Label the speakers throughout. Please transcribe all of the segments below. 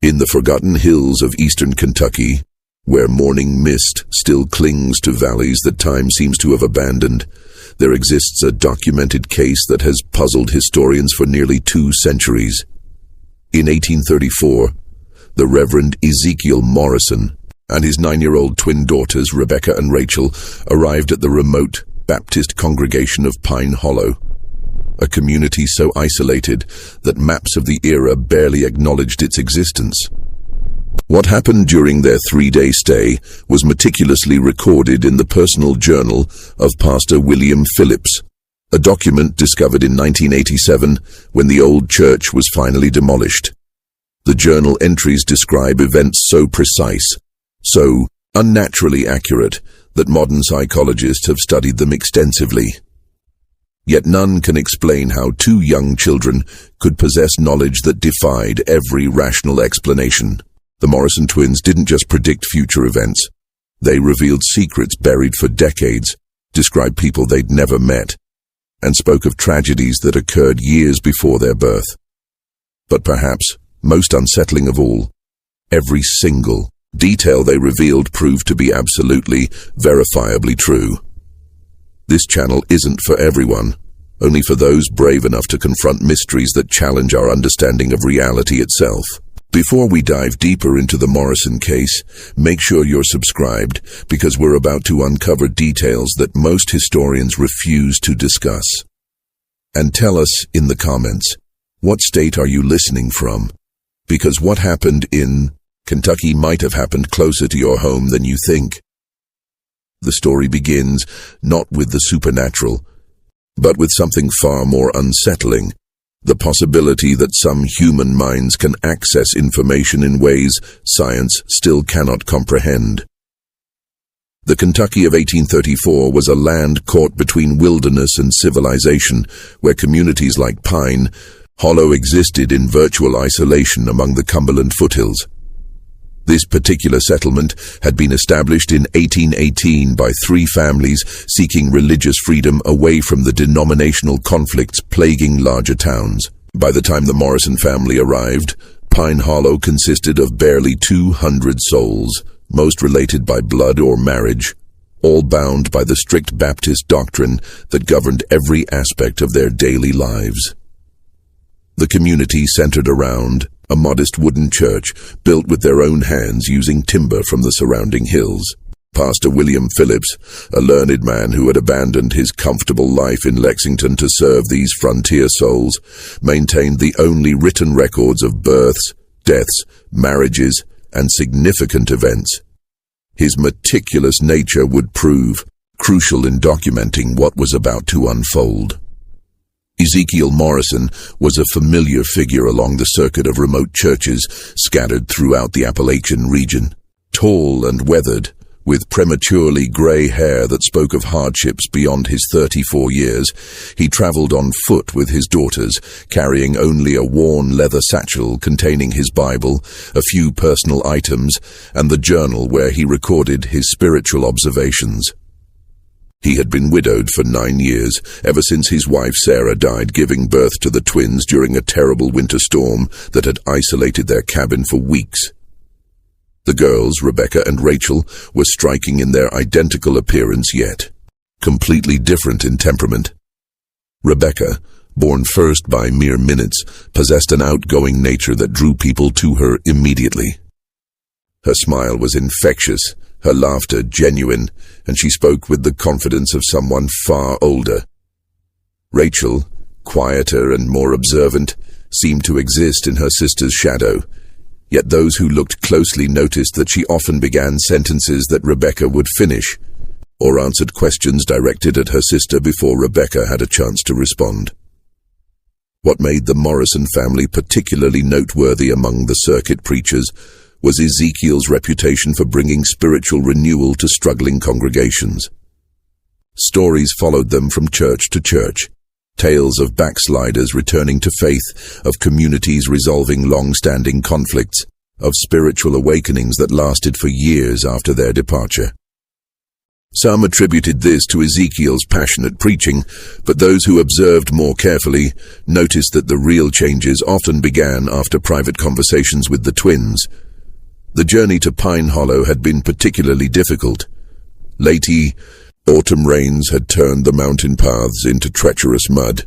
Speaker 1: In the forgotten hills of eastern Kentucky, where morning mist still clings to valleys that time seems to have abandoned, there exists a documented case that has puzzled historians for nearly 2 centuries. In 1834, the Reverend Ezekiel Morrison and his 9-year-old twin daughters, Rebecca and Rachel, arrived at the remote Baptist congregation of Pine Hollow, a community so isolated that maps of the era barely acknowledged its existence. What happened during their 3-day stay was meticulously recorded in the personal journal of Pastor William Phillips, a document discovered in 1987 when the old church was finally demolished. The journal entries describe events so precise, so unnaturally accurate, that modern psychologists have studied them extensively. Yet none can explain how 2 young children could possess knowledge that defied every rational explanation. The Morrison twins didn't just predict future events. They revealed secrets buried for decades, described people they'd never met, and spoke of tragedies that occurred years before their birth. But perhaps, most unsettling of all, every single detail they revealed proved to be absolutely, verifiably true. This channel isn't for everyone, only for those brave enough to confront mysteries that challenge our understanding of reality itself. Before we dive deeper into the Morrison case, make sure you're subscribed, because we're about to uncover details that most historians refuse to discuss. And tell us in the comments, what state are you listening from? Because what happened in Kentucky might have happened closer to your home than you think. The story begins not with the supernatural, but with something far more unsettling: the possibility that some human minds can access information in ways science still cannot comprehend. The Kentucky of 1834 was a land caught between wilderness and civilization, where communities like Pine Hollow existed in virtual isolation among the Cumberland foothills. This particular settlement had been established in 1818 by 3 families seeking religious freedom away from the denominational conflicts plaguing larger towns. By the time the Morrison family arrived, Pine Hollow consisted of barely 200 souls, most related by blood or marriage, all bound by the strict Baptist doctrine that governed every aspect of their daily lives. The community centered around a modest wooden church built with their own hands using timber from the surrounding hills. Pastor William Phillips, a learned man who had abandoned his comfortable life in Lexington to serve these frontier souls, maintained the only written records of births, deaths, marriages, and significant events. His meticulous nature would prove crucial in documenting what was about to unfold. Ezekiel Morrison was a familiar figure along the circuit of remote churches scattered throughout the Appalachian region. Tall and weathered, with prematurely gray hair that spoke of hardships beyond his 34 years, he traveled on foot with his daughters, carrying only a worn leather satchel containing his Bible, a few personal items, and the journal where he recorded his spiritual observations. He had been widowed for 9 years, ever since his wife Sarah died giving birth to the twins during a terrible winter storm that had isolated their cabin for weeks. The girls, Rebecca and Rachel, were striking in their identical appearance yet completely different in temperament. Rebecca, born first by mere minutes, possessed an outgoing nature that drew people to her immediately. Her smile was infectious, her laughter genuine, and she spoke with the confidence of someone far older. Rachel, quieter and more observant, seemed to exist in her sister's shadow, yet those who looked closely noticed that she often began sentences that Rebecca would finish, or answered questions directed at her sister before Rebecca had a chance to respond. What made the Morrison family particularly noteworthy among the circuit preachers was Ezekiel's reputation for bringing spiritual renewal to struggling congregations. Stories followed them from church to church, tales of backsliders returning to faith, of communities resolving long-standing conflicts, of spiritual awakenings that lasted for years after their departure. Some attributed this to Ezekiel's passionate preaching, but those who observed more carefully noticed that the real changes often began after private conversations with the twins. The journey to Pine Hollow had been particularly difficult. Late autumn rains had turned the mountain paths into treacherous mud,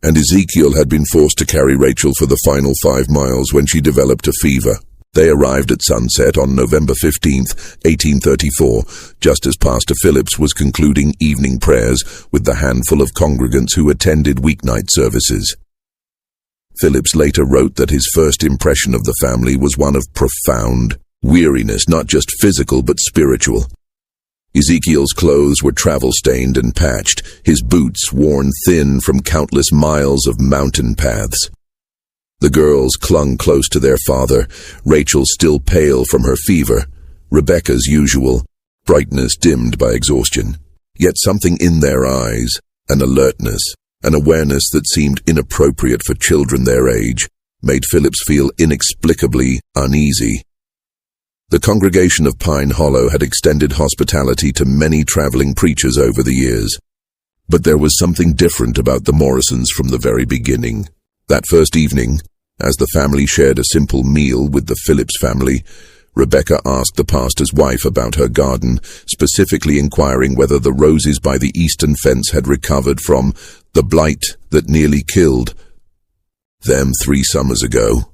Speaker 1: and Ezekiel had been forced to carry Rachel for the final 5 miles when she developed a fever. They arrived at sunset on November 15th, 1834, just as Pastor Phillips was concluding evening prayers with the handful of congregants who attended weeknight services. Phillips later wrote that his first impression of the family was one of profound weariness, not just physical but spiritual. Ezekiel's clothes were travel-stained and patched, his boots worn thin from countless miles of mountain paths. The girls clung close to their father, Rachel still pale from her fever, Rebecca's usual brightness dimmed by exhaustion. Yet something in their eyes, an alertness, an awareness that seemed inappropriate for children their age, made Phillips feel inexplicably uneasy. The congregation of Pine Hollow had extended hospitality to many traveling preachers over the years. But there was something different about the Morrisons from the very beginning. That first evening, as the family shared a simple meal with the Phillips family, Rebecca asked the pastor's wife about her garden, specifically inquiring whether the roses by the eastern fence had recovered from the blight that nearly killed them 3 summers ago.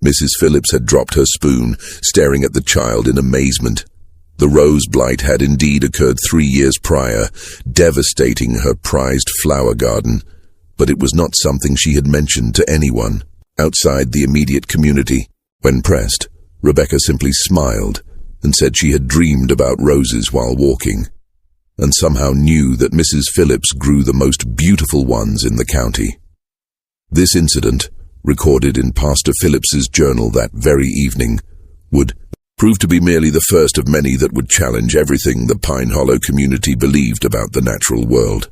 Speaker 1: Mrs. Phillips had dropped her spoon, staring at the child in amazement. The rose blight had indeed occurred 3 years prior, devastating her prized flower garden. But it was not something she had mentioned to anyone outside the immediate community. When pressed, Rebecca simply smiled and said she had dreamed about roses while walking, and somehow knew that Mrs. Phillips grew the most beautiful ones in the county. This incident, recorded in Pastor Phillips's journal that very evening, would prove to be merely the first of many that would challenge everything the Pine Hollow community believed about the natural world.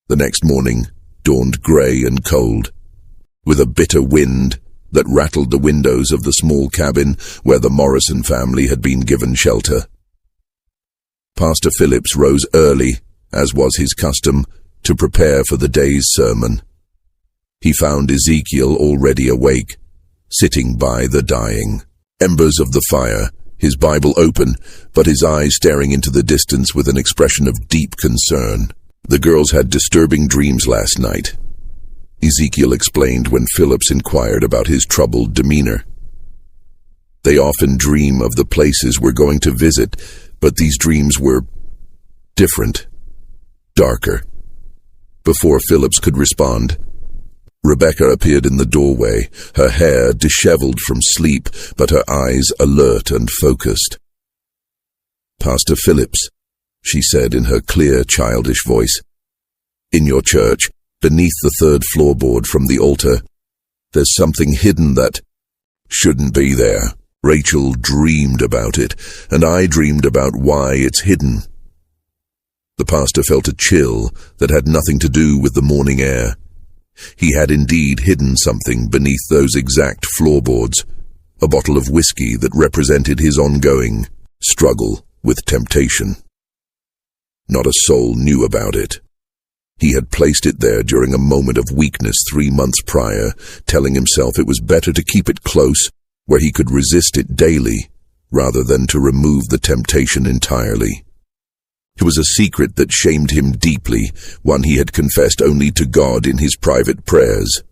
Speaker 1: The next morning dawned grey and cold, with a bitter wind that rattled the windows of the small cabin where the Morrison family had been given shelter. Pastor Phillips rose early, as was his custom, to prepare for the day's sermon. He found Ezekiel already awake, sitting by the dying embers of the fire, his Bible open, but his eyes staring into the distance with an expression of deep concern. The girls had disturbing dreams last night, Ezekiel explained when Phillips inquired about his troubled demeanor. They often dream of the places we're going to visit, but these dreams were different, darker. Before Phillips could respond, Rebecca appeared in the doorway, her hair disheveled from sleep, but her eyes alert and focused. "Pastor Phillips," she said in her clear, childish voice, "in your church, beneath the 3rd floorboard from the altar, there's something hidden that shouldn't be there. Rachel dreamed about it, and I dreamed about why it's hidden." The pastor felt a chill that had nothing to do with the morning air. He had indeed hidden something beneath those exact floorboards, a bottle of whiskey that represented his ongoing struggle with temptation. Not a soul knew about it. He had placed it there during a moment of weakness 3 months prior, telling himself it was better to keep it close, where he could resist it daily, rather than to remove the temptation entirely. It was a secret that shamed him deeply, one he had confessed only to God in his private prayers.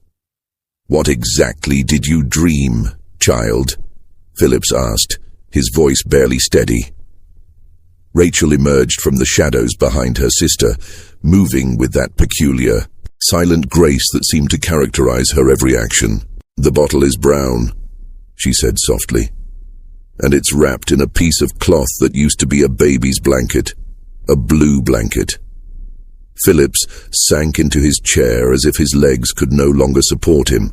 Speaker 1: "What exactly did you dream, child?" Phillips asked, his voice barely steady. Rachel emerged from the shadows behind her sister, moving with that peculiar, silent grace that seemed to characterize her every action. "The bottle is brown," she said softly, "and it's wrapped in a piece of cloth that used to be a baby's blanket. A blue blanket." Phillips sank into his chair as if his legs could no longer support him.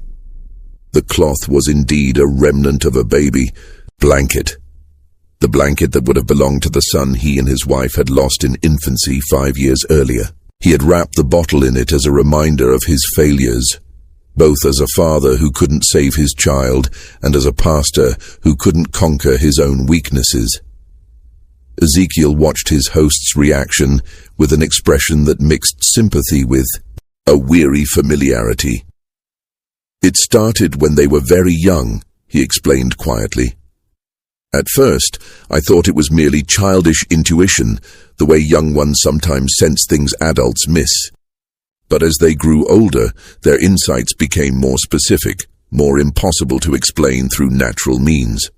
Speaker 1: The cloth was indeed a remnant of a baby blanket. The blanket that would have belonged to the son he and his wife had lost in infancy 5 years earlier. He had wrapped the bottle in it as a reminder of his failures, both as a father who couldn't save his child and as a pastor who couldn't conquer his own weaknesses. Ezekiel watched his host's reaction with an expression that mixed sympathy with a weary familiarity. "It started when they were very young," he explained quietly. "At first, I thought it was merely childish intuition, the way young ones sometimes sense things adults miss. But as they grew older, their insights became more specific, more impossible to explain through natural means.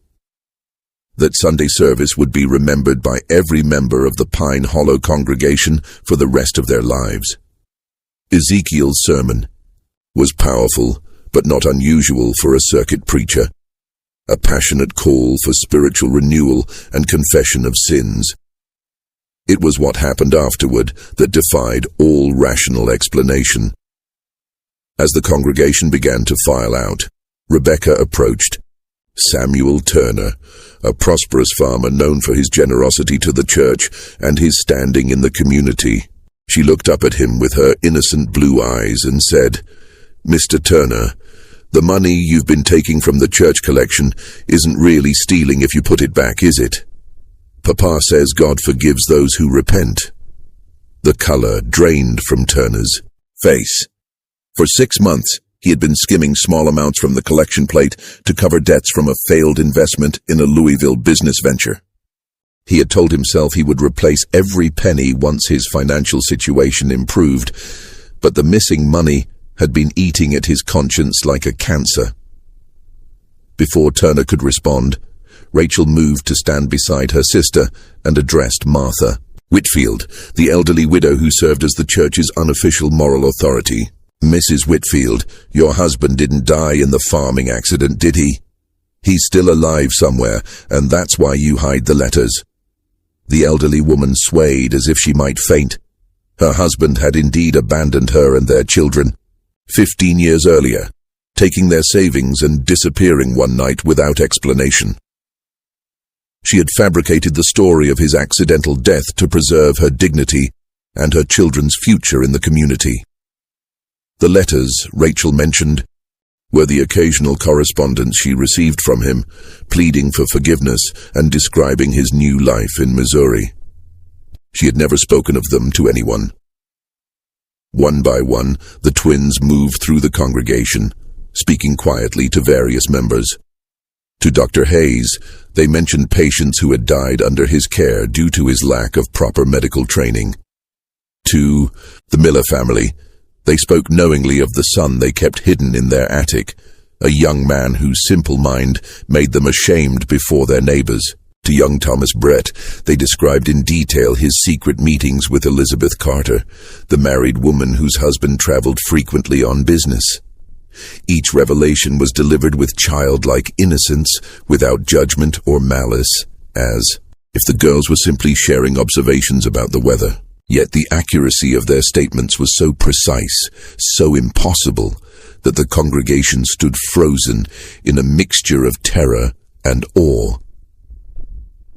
Speaker 1: That Sunday service would be remembered by every member of the Pine Hollow congregation for the rest of their lives. Ezekiel's sermon was powerful, but not unusual for a circuit preacher. A passionate call for spiritual renewal and confession of sins. It was what happened afterward that defied all rational explanation. As the congregation began to file out, Rebecca approached. Samuel Turner, a prosperous farmer known for his generosity to the church and his standing in the community. She looked up at him with her innocent blue eyes and said, "Mr. Turner, the money you've been taking from the church collection isn't really stealing if you put it back, is it? Papa says God forgives those who repent." The color drained from Turner's face. For 6 months, he had been skimming small amounts from the collection plate to cover debts from a failed investment in a Louisville business venture. He had told himself he would replace every penny once his financial situation improved, but the missing money had been eating at his conscience like a cancer. Before Turner could respond, Rachel moved to stand beside her sister and addressed Martha Whitfield, the elderly widow who served as the church's unofficial moral authority. "Mrs. Whitfield, your husband didn't die in the farming accident, did he? He's still alive somewhere, and that's why you hide the letters." The elderly woman swayed as if she might faint. Her husband had indeed abandoned her and their children 15 years earlier, taking their savings and disappearing one night without explanation. She had fabricated the story of his accidental death to preserve her dignity and her children's future in the community. The letters, Rachel mentioned, were the occasional correspondence she received from him, pleading for forgiveness and describing his new life in Missouri. She had never spoken of them to anyone. One by one, the twins moved through the congregation, speaking quietly to various members. To Dr. Hayes, they mentioned patients who had died under his care due to his lack of proper medical training. To the Miller family, they spoke knowingly of the son they kept hidden in their attic, a young man whose simple mind made them ashamed before their neighbors. To young Thomas Brett, they described in detail his secret meetings with Elizabeth Carter, the married woman whose husband traveled frequently on business. Each revelation was delivered with childlike innocence, without judgment or malice, as if the girls were simply sharing observations about the weather. Yet the accuracy of their statements was so precise, so impossible, that the congregation stood frozen in a mixture of terror and awe.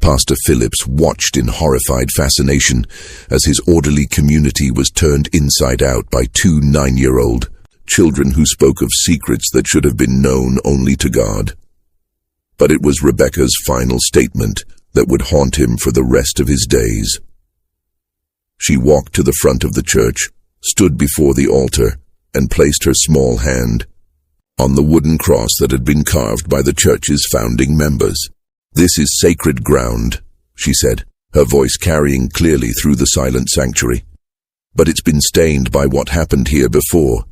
Speaker 1: Pastor Phillips watched in horrified fascination as his orderly community was turned inside out by 2 9-year-old children who spoke of secrets that should have been known only to God. But it was Rebecca's final statement that would haunt him for the rest of his days. She walked to the front of the church, stood before the altar, and placed her small hand on the wooden cross that had been carved by the church's founding members. "This is sacred ground," she said, her voice carrying clearly through the silent sanctuary. "But it's been stained by what happened here before.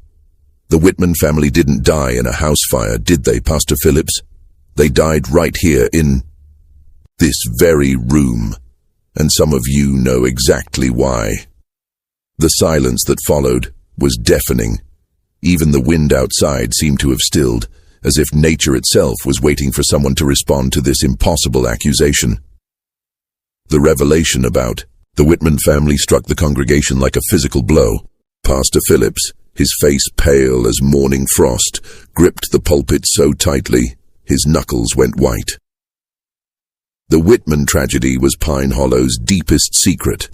Speaker 1: The Whitman family didn't die in a house fire, did they, Pastor Phillips? They died right here in this very room. And some of you know exactly why." The silence that followed was deafening. Even the wind outside seemed to have stilled, as if nature itself was waiting for someone to respond to this impossible accusation. The revelation about the Whitman family struck the congregation like a physical blow. Pastor Phillips, his face pale as morning frost, gripped the pulpit so tightly his knuckles went white. The Whitman tragedy was Pine Hollow's deepest secret,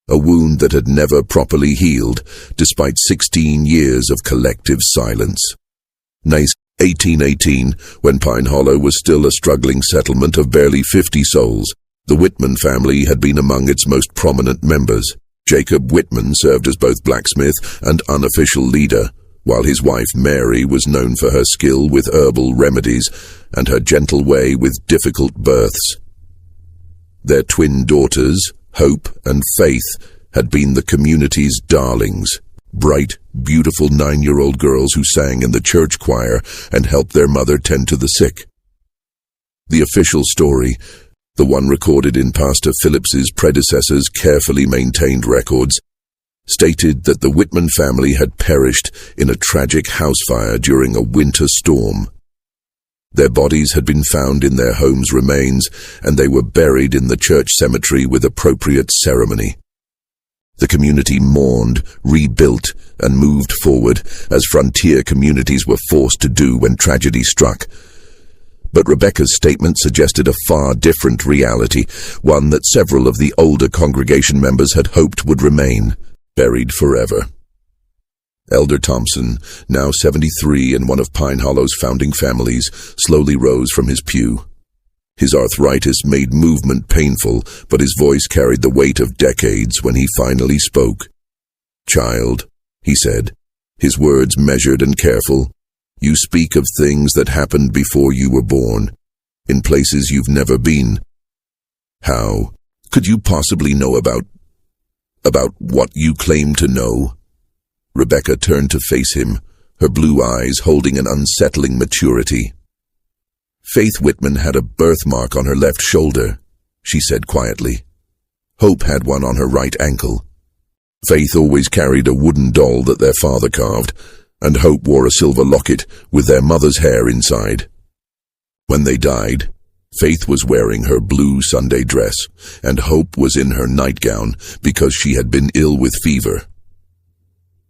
Speaker 1: a wound that had never properly healed, despite 16 years of collective silence. 1818, when Pine Hollow was still a struggling settlement of barely 50 souls, The Whitman family had been among its most prominent members. Jacob Whitman served as both blacksmith and unofficial leader, while his wife Mary was known for her skill with herbal remedies and her gentle way with difficult births. Their twin daughters, Hope and Faith, had been the community's darlings, bright, beautiful 9-year-old girls who sang in the church choir and helped their mother tend to the sick. The official story, the one recorded in Pastor Phillips's predecessor's carefully maintained records, stated that the Whitman family had perished in a tragic house fire during a winter storm. Their bodies had been found in their home's remains, and they were buried in the church cemetery with appropriate ceremony. The community mourned, rebuilt, and moved forward, as frontier communities were forced to do when tragedy struck. But Rebecca's statement suggested a far different reality, one that several of the older congregation members had hoped would remain, buried forever. Elder Thompson, now 73 and one of Pine Hollow's founding families, slowly rose from his pew. His arthritis made movement painful, but his voice carried the weight of decades when he finally spoke. "Child," he said, his words measured and careful, "you speak of things that happened before you were born, in places you've never been. How could you possibly know about what you claim to know?" Rebecca turned to face him, her blue eyes holding an unsettling maturity. "Faith Whitman had a birthmark on her left shoulder," she said quietly. "Hope had one on her right ankle. Faith always carried a wooden doll that their father carved, and Hope wore a silver locket with their mother's hair inside. When they died, Faith was wearing her blue Sunday dress, and Hope was in her nightgown because she had been ill with fever."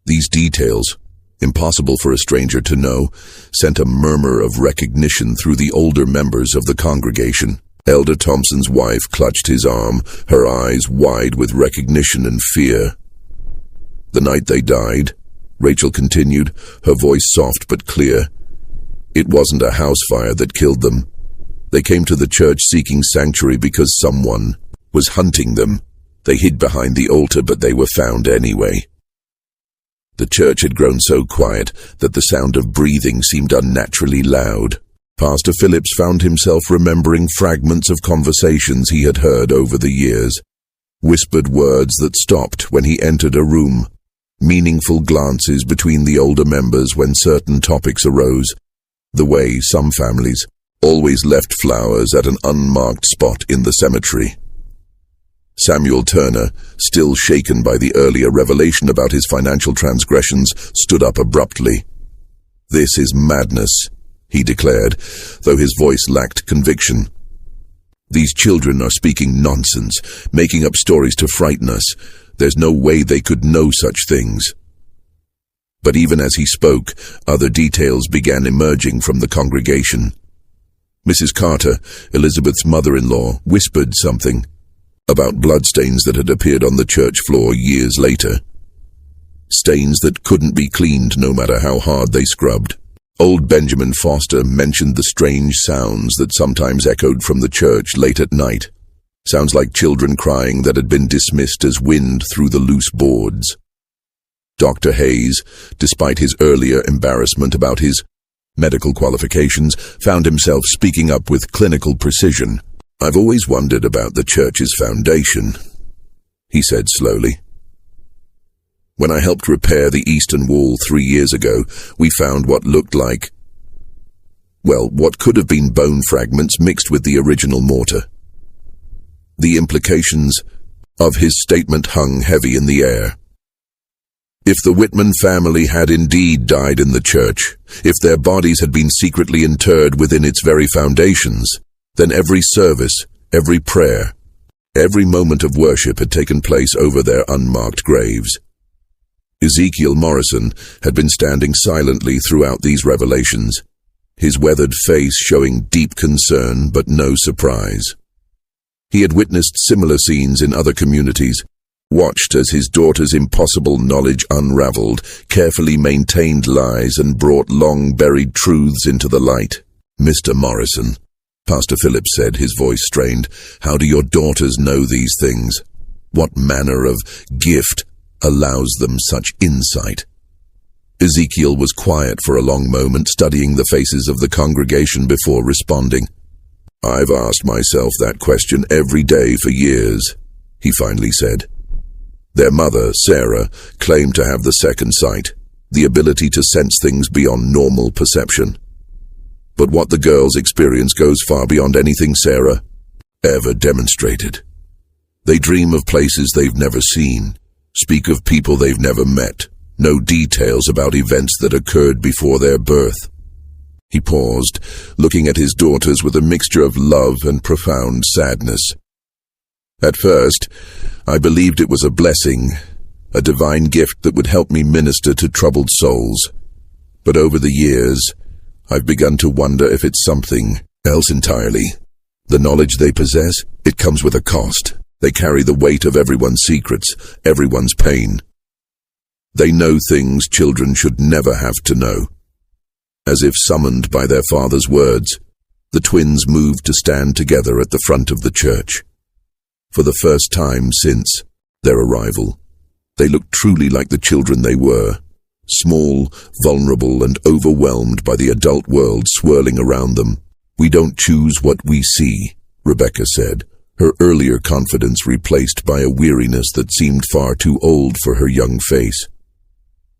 Speaker 1: These details, impossible for a stranger to know, sent a murmur of recognition through the older members of the congregation. Elder Thompson's wife clutched his arm, her eyes wide with recognition and fear. "The night they died," Rachel continued, her voice soft but clear, "it wasn't a house fire that killed them. They came to the church seeking sanctuary because someone was hunting them. They hid behind the altar, but they were found anyway." The church had grown so quiet that the sound of breathing seemed unnaturally loud. Pastor Phillips found himself remembering fragments of conversations he had heard over the years, whispered words that stopped when he entered a room, meaningful glances between the older members when certain topics arose, the way some families always left flowers at an unmarked spot in the cemetery. Samuel Turner, still shaken by the earlier revelation about his financial transgressions, stood up abruptly. "This is madness," he declared, though his voice lacked conviction. "These children are speaking nonsense, making up stories to frighten us. There's no way they could know such things." But even as he spoke, other details began emerging from the congregation. Mrs. Carter, Elizabeth's mother-in-law, whispered something about bloodstains that had appeared on the church floor years later. Stains that couldn't be cleaned no matter how hard they scrubbed. Old Benjamin Foster mentioned the strange sounds that sometimes echoed from the church late at night. Sounds like children crying that had been dismissed as wind through the loose boards. Dr. Hayes, despite his earlier embarrassment about his medical qualifications, found himself speaking up with clinical precision. "I've always wondered about the church's foundation," he said slowly. "When I helped repair the eastern wall 3 years ago, we found what looked like, what could have been bone fragments mixed with the original mortar." The implications of his statement hung heavy in the air. If the Whitman family had indeed died in the church, if their bodies had been secretly interred within its very foundations, then every service, every prayer, every moment of worship had taken place over their unmarked graves. Ezekiel Morrison had been standing silently throughout these revelations, his weathered face showing deep concern but no surprise. He had witnessed similar scenes in other communities, watched as his daughter's impossible knowledge unraveled, carefully maintained lies and brought long-buried truths into the light. "Mr. Morrison," Pastor Phillips said, his voice strained. "How do your daughters know these things? What manner of gift allows them such insight?" Ezekiel was quiet for a long moment, studying the faces of the congregation before responding. "I've asked myself that question every day for years," he finally said. Their mother, Sarah, claimed to have the second sight, the ability to sense things beyond normal perception. But what the girls experience goes far beyond anything Sarah ever demonstrated. They dream of places they've never seen, speak of people they've never met, know details about events that occurred before their birth. He paused, looking at his daughters with a mixture of love and profound sadness. "At first, I believed it was a blessing, a divine gift that would help me minister to troubled souls. But over the years, I've begun to wonder if it's something else entirely. The knowledge they possess, it comes with a cost. They carry the weight of everyone's secrets, everyone's pain. They know things children should never have to know." As if summoned by their father's words, the twins moved to stand together at the front of the church. For the first time since their arrival, they looked truly like the children they were, small, vulnerable, and overwhelmed by the adult world swirling around them. "We don't choose what we see," Rebecca said, her earlier confidence replaced by a weariness that seemed far too old for her young face.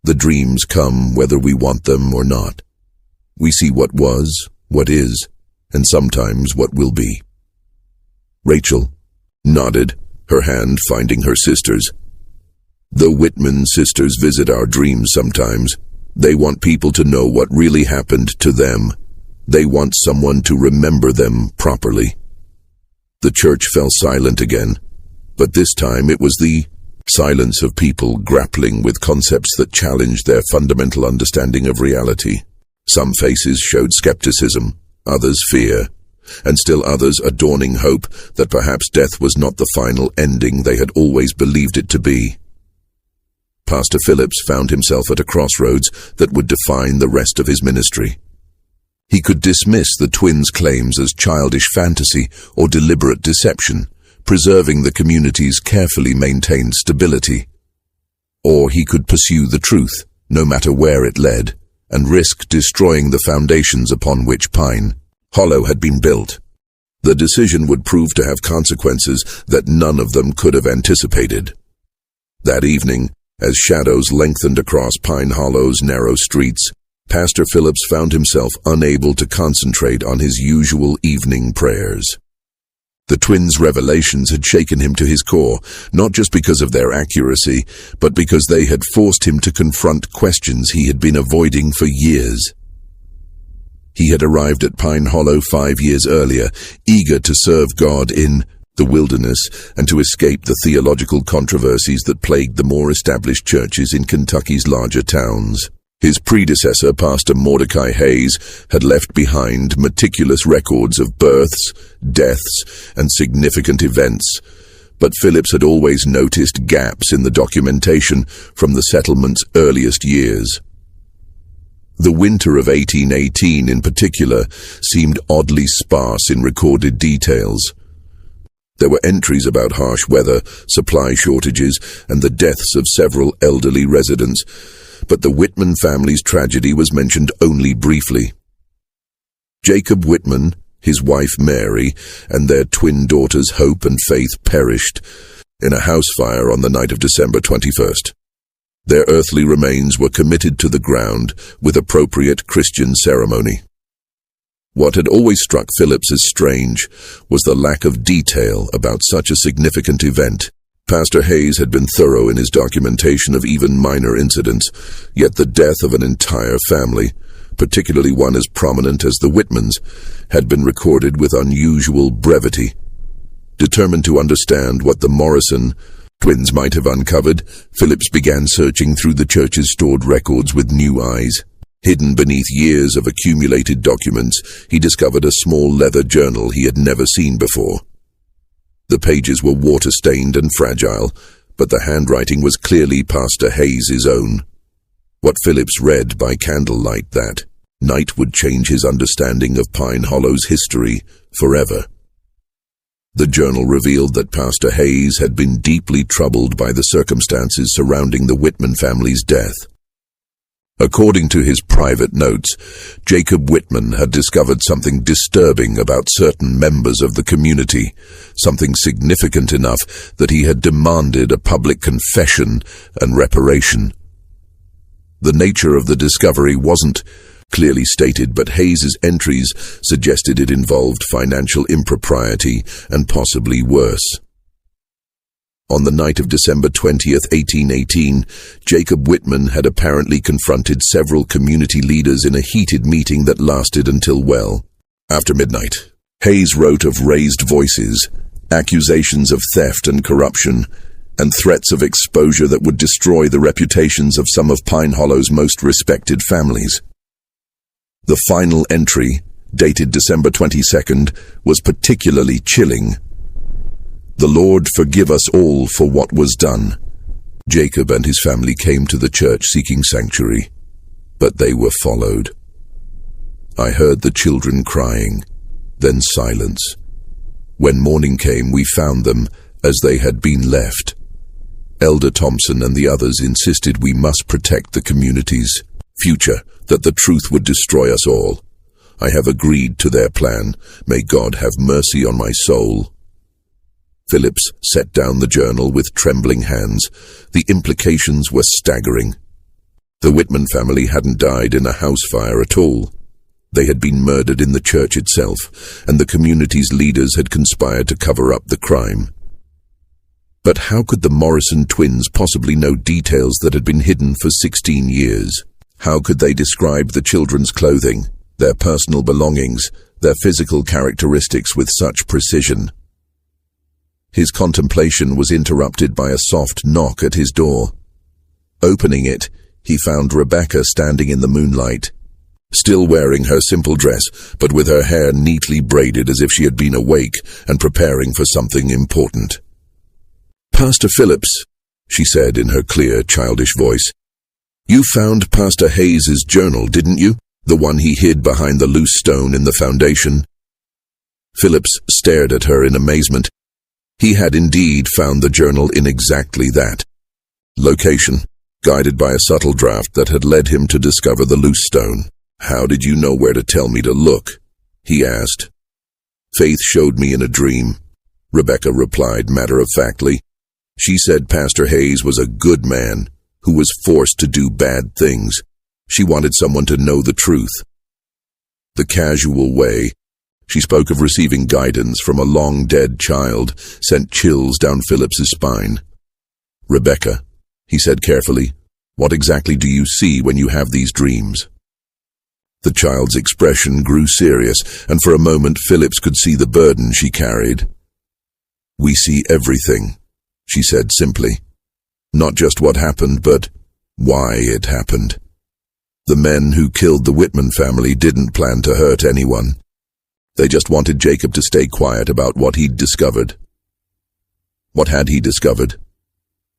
Speaker 1: "The dreams come whether we want them or not. We see what was, what is, and sometimes what will be." Rachel nodded, her hand finding her sister's. "The Whitman sisters visit our dreams sometimes. They want people to know what really happened to them. They want someone to remember them properly." The church fell silent again, but this time it was the silence of people grappling with concepts that challenged their fundamental understanding of reality. Some faces showed skepticism, others fear, and still others a dawning hope that perhaps death was not the final ending they had always believed it to be. Pastor Phillips found himself at a crossroads that would define the rest of his ministry. He could dismiss the twins' claims as childish fantasy or deliberate deception, preserving the community's carefully maintained stability. Or he could pursue the truth, no matter where it led, and risk destroying the foundations upon which Pine Hollow had been built. The decision would prove to have consequences that none of them could have anticipated. That evening, as shadows lengthened across Pine Hollow's narrow streets, Pastor Phillips found himself unable to concentrate on his usual evening prayers. The twins' revelations had shaken him to his core, not just because of their accuracy, but because they had forced him to confront questions he had been avoiding for years. He had arrived at Pine Hollow 5 years earlier, eager to serve God in the wilderness and to escape the theological controversies that plagued the more established churches in Kentucky's larger towns. His predecessor, Pastor Mordecai Hayes, had left behind meticulous records of births, deaths, and significant events, but Phillips had always noticed gaps in the documentation from the settlement's earliest years. The winter of 1818 in particular seemed oddly sparse in recorded details. There were entries about harsh weather, supply shortages, and the deaths of several elderly residents, but the Whitman family's tragedy was mentioned only briefly. Jacob Whitman, his wife Mary, and their twin daughters Hope and Faith perished in a house fire on the night of December 21st. Their earthly remains were committed to the ground with appropriate Christian ceremony. What had always struck Phillips as strange was the lack of detail about such a significant event. Pastor Hayes had been thorough in his documentation of even minor incidents, yet the death of an entire family, particularly one as prominent as the Whitmans, had been recorded with unusual brevity. Determined to understand what the Morrison twins might have uncovered, Phillips began searching through the church's stored records with new eyes. Hidden beneath years of accumulated documents, he discovered a small leather journal he had never seen before. The pages were water-stained and fragile, but the handwriting was clearly Pastor Hayes' own. What Phillips read by candlelight that Night would change his understanding of Pine Hollow's history forever. The journal revealed that Pastor Hayes had been deeply troubled by the circumstances surrounding the Whitman family's death. According to his private notes, Jacob Whitman had discovered something disturbing about certain members of the community, something significant enough that he had demanded a public confession and reparation. The nature of the discovery wasn't clearly stated, but Hayes's entries suggested it involved financial impropriety and possibly worse. On the night of December 20th, 1818, Jacob Whitman had apparently confronted several community leaders in a heated meeting that lasted until well after midnight. Hayes wrote of raised voices, accusations of theft and corruption, and threats of exposure that would destroy the reputations of some of Pine Hollow's most respected families. The final entry, dated December 22nd, was particularly chilling. "The Lord forgive us all for what was done." Jacob and his family came to the church seeking sanctuary, but they were followed. "I heard the children crying, then silence. When morning came, we found them as they had been left. Elder Thompson and the others insisted we must protect the community's future, that the truth would destroy us all. I have agreed to their plan. May God have mercy on my soul." Phillips set down the journal with trembling hands. The implications were staggering. The Whitman family hadn't died in a house fire at all. They had been murdered in the church itself, and the community's leaders had conspired to cover up the crime. But how could the Morrison twins possibly know details that had been hidden for 16 years? How could they describe the children's clothing, their personal belongings, their physical characteristics with such precision? His contemplation was interrupted by a soft knock at his door. Opening it, he found Rebecca standing in the moonlight, still wearing her simple dress, but with her hair neatly braided as if she had been awake and preparing for something important. "Pastor Phillips," she said in her clear, childish voice, "you found Pastor Hayes's journal, didn't you? The one he hid behind the loose stone in the foundation?" Phillips stared at her in amazement. He had indeed found the journal in exactly that location, guided by a subtle draft that had led him to discover the loose stone. "How did you know where to tell me to look?" he asked. "Faith showed me in a dream," Rebecca replied matter-of-factly. "She said Pastor Hayes was a good man who was forced to do bad things. She wanted someone to know the truth." The casual way she spoke of receiving guidance from a long-dead child sent chills down Phillips's spine. "Rebecca," he said carefully, "what exactly do you see when you have these dreams?" The child's expression grew serious, and for a moment Phillips could see the burden she carried. "We see everything," she said simply. "Not just what happened, but why it happened. The men who killed the Whitman family didn't plan to hurt anyone. They just wanted Jacob to stay quiet about what he'd discovered." "What had he discovered?"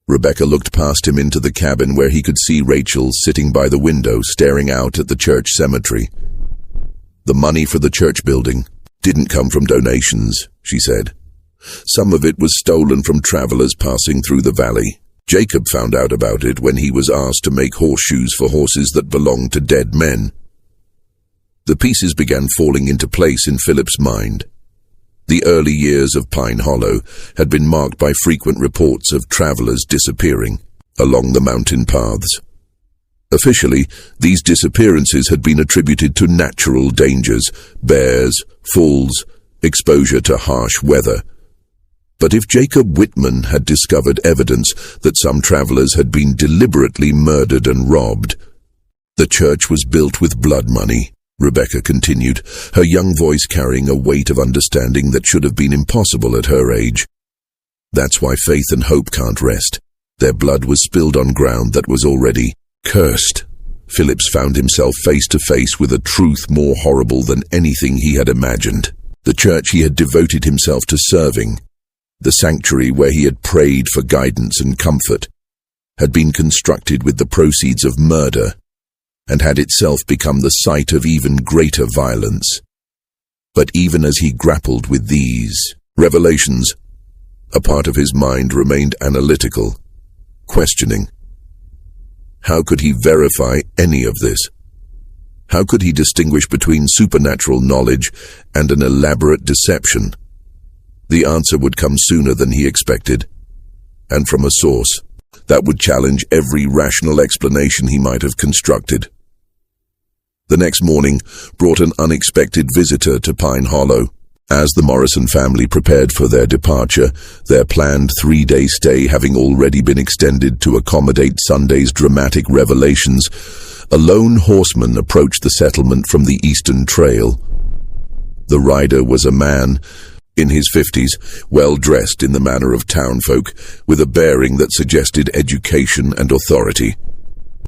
Speaker 1: Rebecca looked past him into the cabin where he could see Rachel sitting by the window staring out at the church cemetery. "The money for the church building didn't come from donations," she said. "Some of it was stolen from travelers passing through the valley. Jacob found out about it when he was asked to make horseshoes for horses that belonged to dead men." The pieces began falling into place in Philip's mind. The early years of Pine Hollow had been marked by frequent reports of travelers disappearing along the mountain paths. Officially, these disappearances had been attributed to natural dangers, bears, falls, exposure to harsh weather. But if Jacob Whitman had discovered evidence that some travelers had been deliberately murdered and robbed, the church was built with blood money, Rebecca continued, her young voice carrying a weight of understanding that should have been impossible at her age. "That's why faith and hope can't rest. Their blood was spilled on ground that was already cursed." Phillips found himself face to face with a truth more horrible than anything he had imagined. The church he had devoted himself to serving, the sanctuary where he had prayed for guidance and comfort, had been constructed with the proceeds of murder and had itself become the site of even greater violence. But even as he grappled with these revelations, a part of his mind remained analytical, questioning. How could he verify any of this? How could he distinguish between supernatural knowledge and an elaborate deception? The answer would come sooner than he expected, and from a source that would challenge every rational explanation he might have constructed. The next morning brought an unexpected visitor to Pine Hollow. As the Morrison family prepared for their departure, their planned 3-day stay having already been extended to accommodate Sunday's dramatic revelations, a lone horseman approached the settlement from the Eastern Trail. The rider was a man in his 50s, well-dressed in the manner of townfolk, with a bearing that suggested education and authority.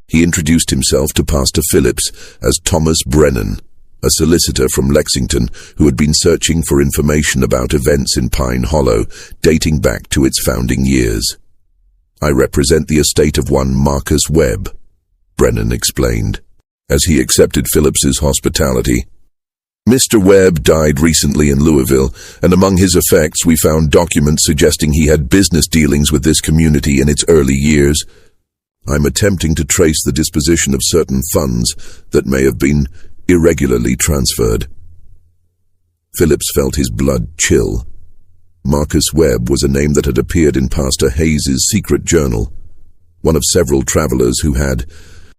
Speaker 1: He introduced himself to Pastor Phillips as Thomas Brennan, a solicitor from Lexington who had been searching for information about events in Pine Hollow dating back to its founding years. "I represent the estate of one Marcus Webb," Brennan explained, as he accepted Phillips's hospitality. "Mr. Webb died recently in Louisville, and among his effects we found documents suggesting he had business dealings with this community in its early years. I'm attempting to trace the disposition of certain funds that may have been irregularly transferred." Phillips felt his blood chill. Marcus Webb was a name that had appeared in Pastor Hayes's secret journal, one of several travelers who had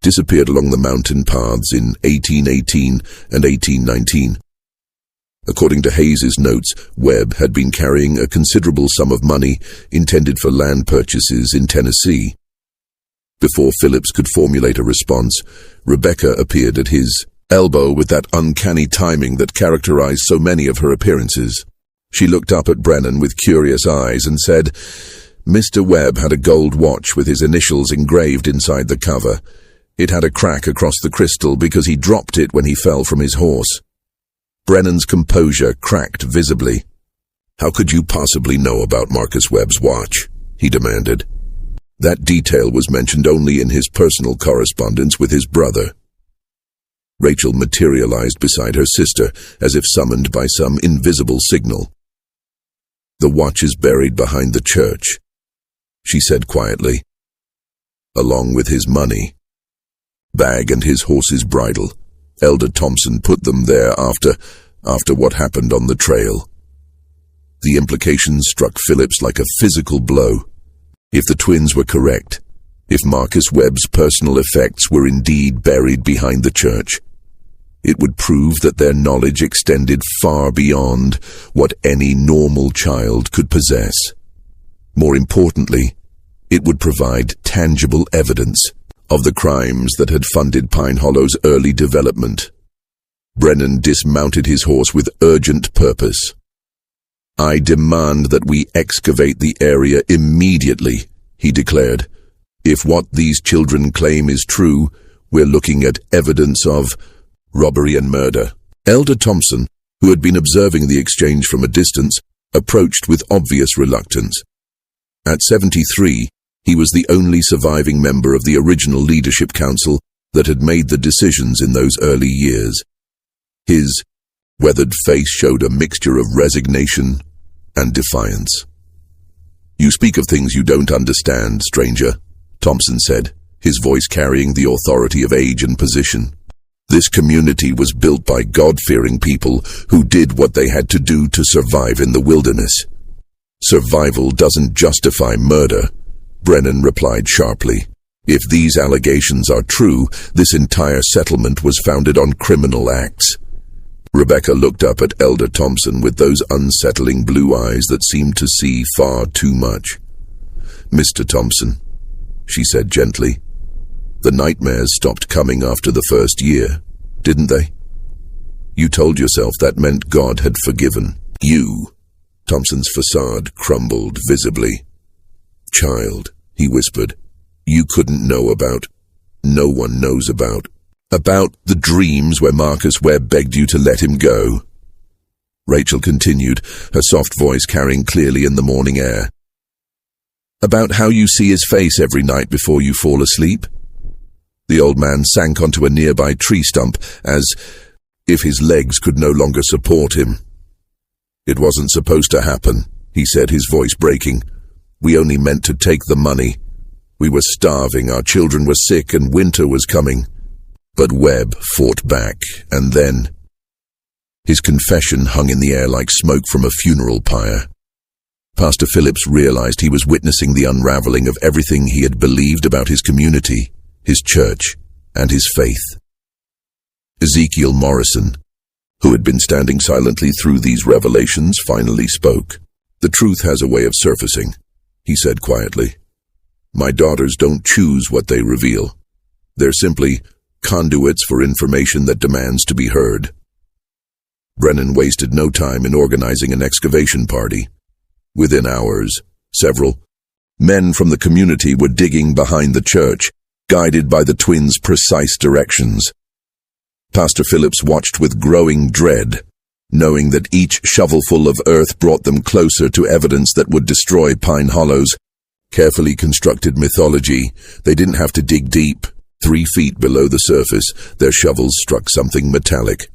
Speaker 1: disappeared along the mountain paths in 1818 and 1819. According to Hayes's notes, Webb had been carrying a considerable sum of money intended for land purchases in Tennessee. Before Phillips could formulate a response, Rebecca appeared at his elbow with that uncanny timing that characterized so many of her appearances. She looked up at Brennan with curious eyes and said, "Mr. Webb had a gold watch with his initials engraved inside the cover. It had a crack across the crystal because he dropped it when he fell from his horse." Brennan's composure cracked visibly. "How could you possibly know about Marcus Webb's watch?" he demanded. That detail was mentioned only in his personal correspondence with his brother. Rachel materialized beside her sister, as if summoned by some invisible signal. "The watch is buried behind the church," she said quietly, "along with his money. Bag and his horse's bridle. Elder Thompson put them there after what happened on the trail." The implications struck Phillips like a physical blow. If the twins were correct, if Marcus Webb's personal effects were indeed buried behind the church, it would prove that their knowledge extended far beyond what any normal child could possess. More importantly, it would provide tangible evidence of the crimes that had funded Pine Hollow's early development. Brennan dismounted his horse with urgent purpose. "I demand that we excavate the area immediately," he declared. "If what these children claim is true, we're looking at evidence of robbery and murder." Elder Thompson, who had been observing the exchange from a distance, approached with obvious reluctance. At 73, he was the only surviving member of the original leadership council that had made the decisions in those early years. His weathered face showed a mixture of resignation and defiance. "You speak of things you don't understand, stranger," Thompson said, his voice carrying the authority of age and position. "This community was built by God-fearing people who did what they had to do to survive in the wilderness. Survival doesn't justify murder," Brennan replied sharply. "If these allegations are true, this entire settlement was founded on criminal acts." Rebecca looked up at Elder Thompson with those unsettling blue eyes that seemed to see far too much. "Mr. Thompson," she said gently, "the nightmares stopped coming after the first year, didn't they? You told yourself that meant God had forgiven you." Thompson's facade crumbled visibly. "Child," he whispered, "you couldn't know about, no one knows about the dreams where Marcus Webb begged you to let him go." Rachel continued, her soft voice carrying clearly in the morning air. "About how you see his face every night before you fall asleep? The old man sank onto a nearby tree stump, as if his legs could no longer support him. "It wasn't supposed to happen," he said, his voice breaking. "We only meant to take the money. We were starving, our children were sick, and winter was coming." But Webb fought back, and then his confession hung in the air like smoke from a funeral pyre. Pastor Phillips realized he was witnessing the unraveling of everything he had believed about his community, his church, and his faith. Ezekiel Morrison, who had been standing silently through these revelations, finally spoke. "The truth has a way of surfacing," he said quietly. "My daughters don't choose what they reveal. They're simply conduits for information that demands to be heard." Brennan wasted no time in organizing an excavation party. Within hours, several men from the community were digging behind the church, guided by the twins' precise directions. Pastor Phillips watched with growing dread, knowing that each shovelful of earth brought them closer to evidence that would destroy Pine Hollow's carefully constructed mythology. They didn't have to dig deep. 3 feet below the surface, their shovels struck something metallic.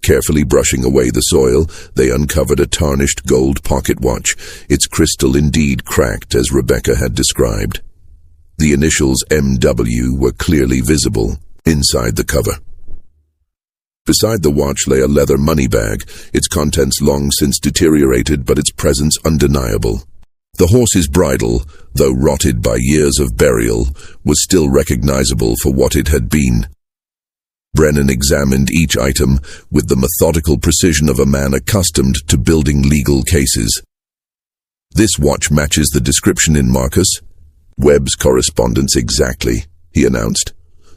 Speaker 1: Carefully brushing away the soil, they uncovered a tarnished gold pocket watch, its crystal indeed cracked as Rebecca had described. The initials MW were clearly visible inside the cover. Beside the watch lay a leather money bag, its contents long since deteriorated, but its presence undeniable. The horse's bridle, though rotted by years of burial, was still recognizable for what it had been. Brennan examined each item with the methodical precision of a man accustomed to building legal cases. "This watch matches the description in Marcus. Webb's correspondence exactly," he announced.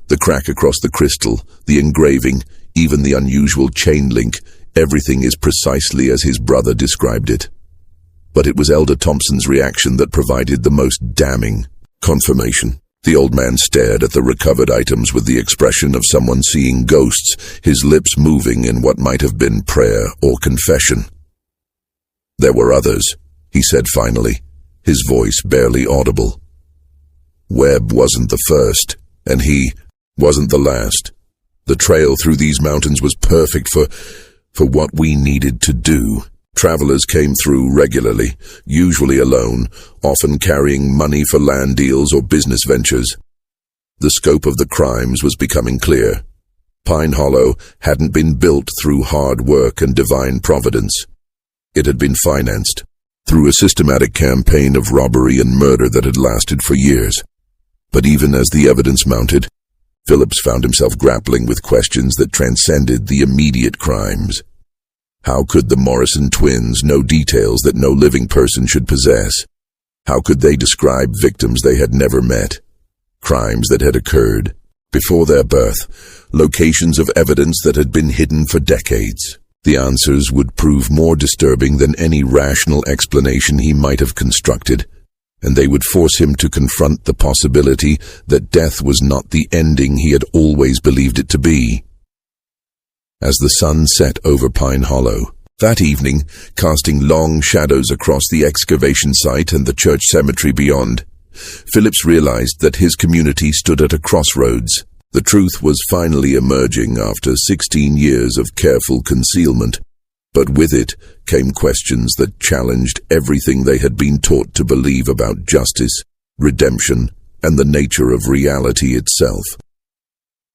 Speaker 1: "The crack across the crystal, the engraving, even the unusual chain link, everything is precisely as his brother described it." But it was Elder Thompson's reaction that provided the most damning confirmation. The old man stared at the recovered items with the expression of someone seeing ghosts, his lips moving in what might have been prayer or confession. "There were others," he said finally, his voice barely audible. "Webb wasn't the first, and he wasn't the last. The trail through these mountains was perfect for what we needed to do. Travelers came through regularly, usually alone, often carrying money for land deals or business ventures. The scope of the crimes was becoming clear. Pine Hollow hadn't been built through hard work and divine providence. It had been financed through a systematic campaign of robbery and murder that had lasted for years. But even as the evidence mounted, Phillips found himself grappling with questions that transcended the immediate crimes. How could the Morrison twins know details that no living person should possess? How could they describe victims they had never met? Crimes that had occurred before their birth, locations of evidence that had been hidden for decades. The answers would prove more disturbing than any rational explanation he might have constructed, and they would force him to confront the possibility that death was not the ending he had always believed it to be. As the sun set over Pine Hollow that evening, casting long shadows across the excavation site and the church cemetery beyond, Phillips realized that his community stood at a crossroads. The truth was finally emerging after 16 years of careful concealment, but with it came questions that challenged everything they had been taught to believe about justice, redemption, and the nature of reality itself.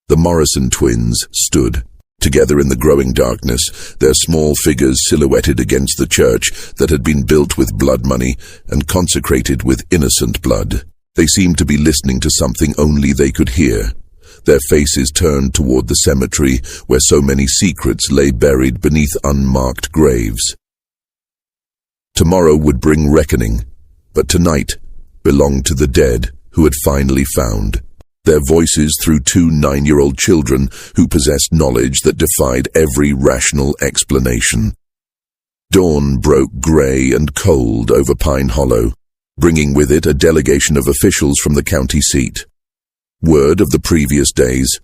Speaker 1: The Morrison twins stood together in the growing darkness, their small figures silhouetted against the church that had been built with blood money and consecrated with innocent blood. They seemed to be listening to something only they could hear, their faces turned toward the cemetery where so many secrets lay buried beneath unmarked graves. Tomorrow would bring reckoning, but tonight belonged to the dead who had finally found their voices through 2 9-year-old children who possessed knowledge that defied every rational explanation. Dawn broke gray and cold over Pine Hollow, bringing with it a delegation of officials from the county seat. Word of the previous days.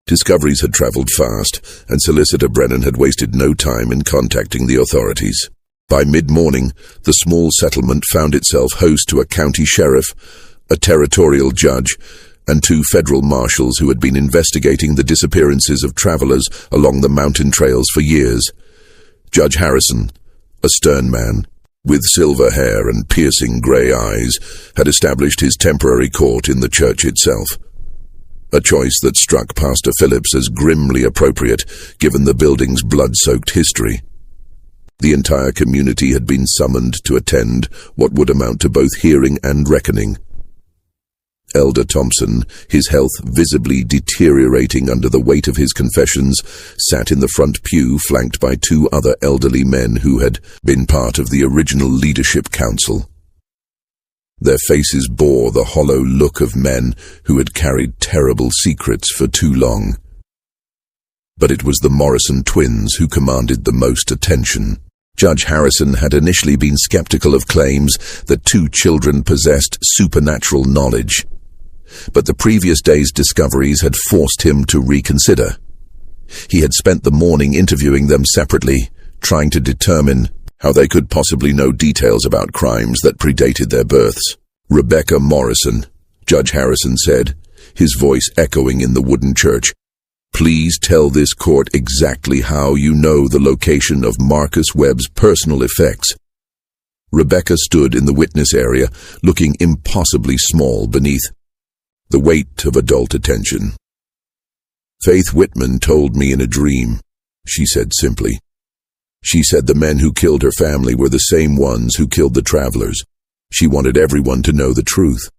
Speaker 1: Discoveries had traveled fast, and Solicitor Brennan had wasted no time in contacting the authorities. By mid-morning, the small settlement found itself host to a county sheriff, a territorial judge, and 2 federal marshals who had been investigating the disappearances of travelers along the mountain trails for years. Judge Harrison, a stern man, with silver hair and piercing grey eyes, had established his temporary court in the church itself. A choice that struck Pastor Phillips as grimly appropriate, given the building's blood-soaked history. The entire community had been summoned to attend what would amount to both hearing and reckoning. Elder Thompson, his health visibly deteriorating under the weight of his confessions, sat in the front pew flanked by 2 other elderly men who had been part of the original leadership council. Their faces bore the hollow look of men who had carried terrible secrets for too long. But it was the Morrison twins who commanded the most attention. Judge Harrison had initially been skeptical of claims that 2 children possessed supernatural knowledge, but the previous day's discoveries had forced him to reconsider. He had spent the morning interviewing them separately, trying to determine how they could possibly know details about crimes that predated their births. "Rebecca Morrison," Judge Harrison said, his voice echoing in the wooden church. "Please tell this court exactly how you know the location of Marcus Webb's personal effects." Rebecca stood in the witness area, looking impossibly small beneath the weight of adult attention. "Faith Whitman told me in a dream," she said simply. "She said the men who killed her family were the same ones who killed the travelers. She wanted everyone to know the truth."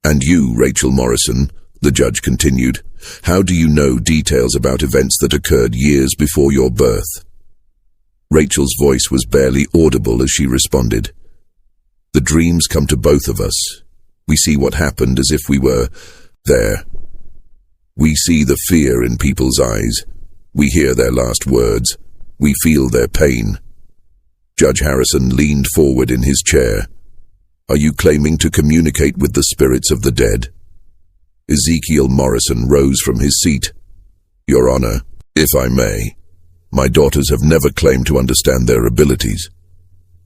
Speaker 1: "And you, Rachel Morrison," the judge continued, "how do you know details about events that occurred years before your birth?" Rachel's voice was barely audible as she responded. "The dreams come to both of us. We see what happened as if we were there. We see the fear in people's eyes. We hear their last words. We feel their pain." Judge Harrison leaned forward in his chair. "Are you claiming to communicate with the spirits of the dead?" Ezekiel Morrison rose from his seat. "Your Honor, if I may, my daughters have never claimed to understand their abilities.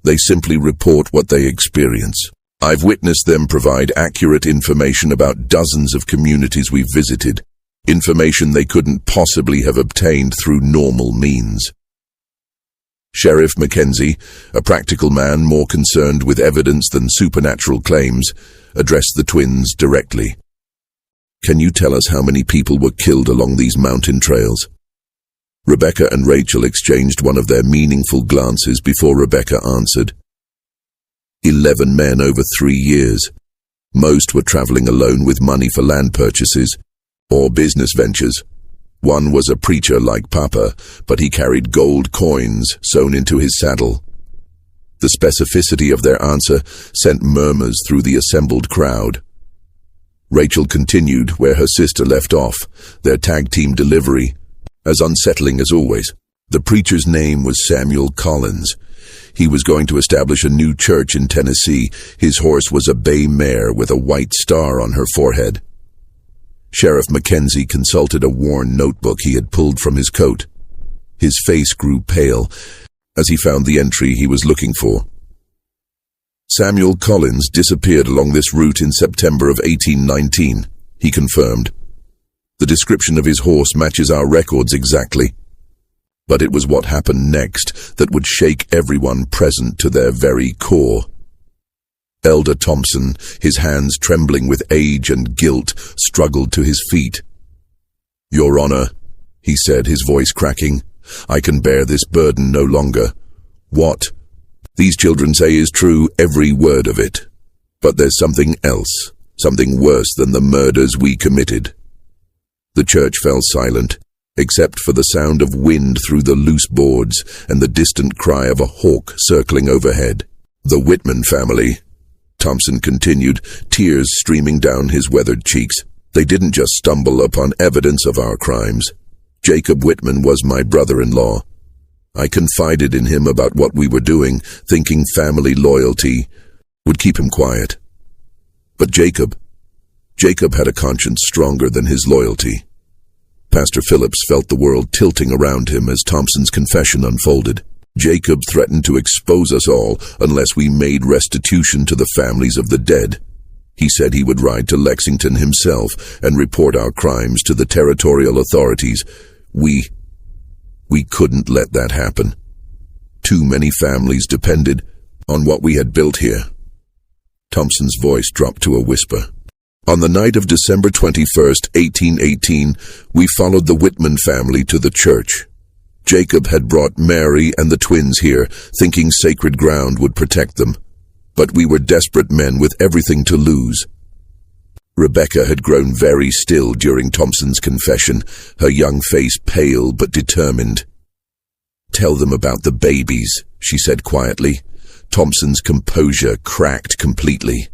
Speaker 1: They simply report what they experience. I've witnessed them provide accurate information about dozens of communities we've visited, information they couldn't possibly have obtained through normal means." Sheriff Mackenzie, a practical man more concerned with evidence than supernatural claims, addressed the twins directly. "Can you tell us how many people were killed along these mountain trails?" Rebecca and Rachel exchanged one of their meaningful glances before Rebecca answered. 11 men over 3 years. Most were traveling alone with money for land purchases or business ventures. One was a preacher like Papa, but he carried gold coins sewn into his saddle. The specificity of their answer sent murmurs through the assembled crowd. Rachel continued where her sister left off, their tag-team delivery, as unsettling as always. The preacher's name was Samuel Collins. He was going to establish a new church in Tennessee. His horse was a bay mare with a white star on her forehead. Sheriff Mackenzie consulted a worn notebook he had pulled from his coat. His face grew pale as he found the entry he was looking for. "Samuel Collins disappeared along this route in September of 1819, he confirmed. "The description of his horse matches our records exactly." But it was what happened next that would shake everyone present to their very core. Elder Thompson, his hands trembling with age and guilt, struggled to his feet. "Your Honor," he said, his voice cracking, "I can bear this burden no longer. What these children say is true, every word of it. But there's something else, something worse than the murders we committed." The church fell silent, except for the sound of wind through the loose boards and the distant cry of a hawk circling overhead. "The Whitman family," Thompson continued, tears streaming down his weathered cheeks. "They didn't just stumble upon evidence of our crimes. Jacob Whitman was my brother-in-law. I confided in him about what we were doing, thinking family loyalty would keep him quiet. But Jacob had a conscience stronger than his loyalty." Pastor Phillips felt the world tilting around him as Thompson's confession unfolded. "Jacob threatened to expose us all unless we made restitution to the families of the dead. He said he would ride to Lexington himself and report our crimes to the territorial authorities. We couldn't let that happen. Too many families depended on what we had built here. Thompson's voice dropped to a whisper. On the night of December 21st, 1818, we followed the Whitman family to the church. Jacob had brought Mary and the twins here, thinking sacred ground would protect them. But we were desperate men with everything to lose. Rebecca had grown very still during Thompson's confession, her young face pale but determined. "Tell them about the babies," she said quietly. Thompson's composure cracked completely.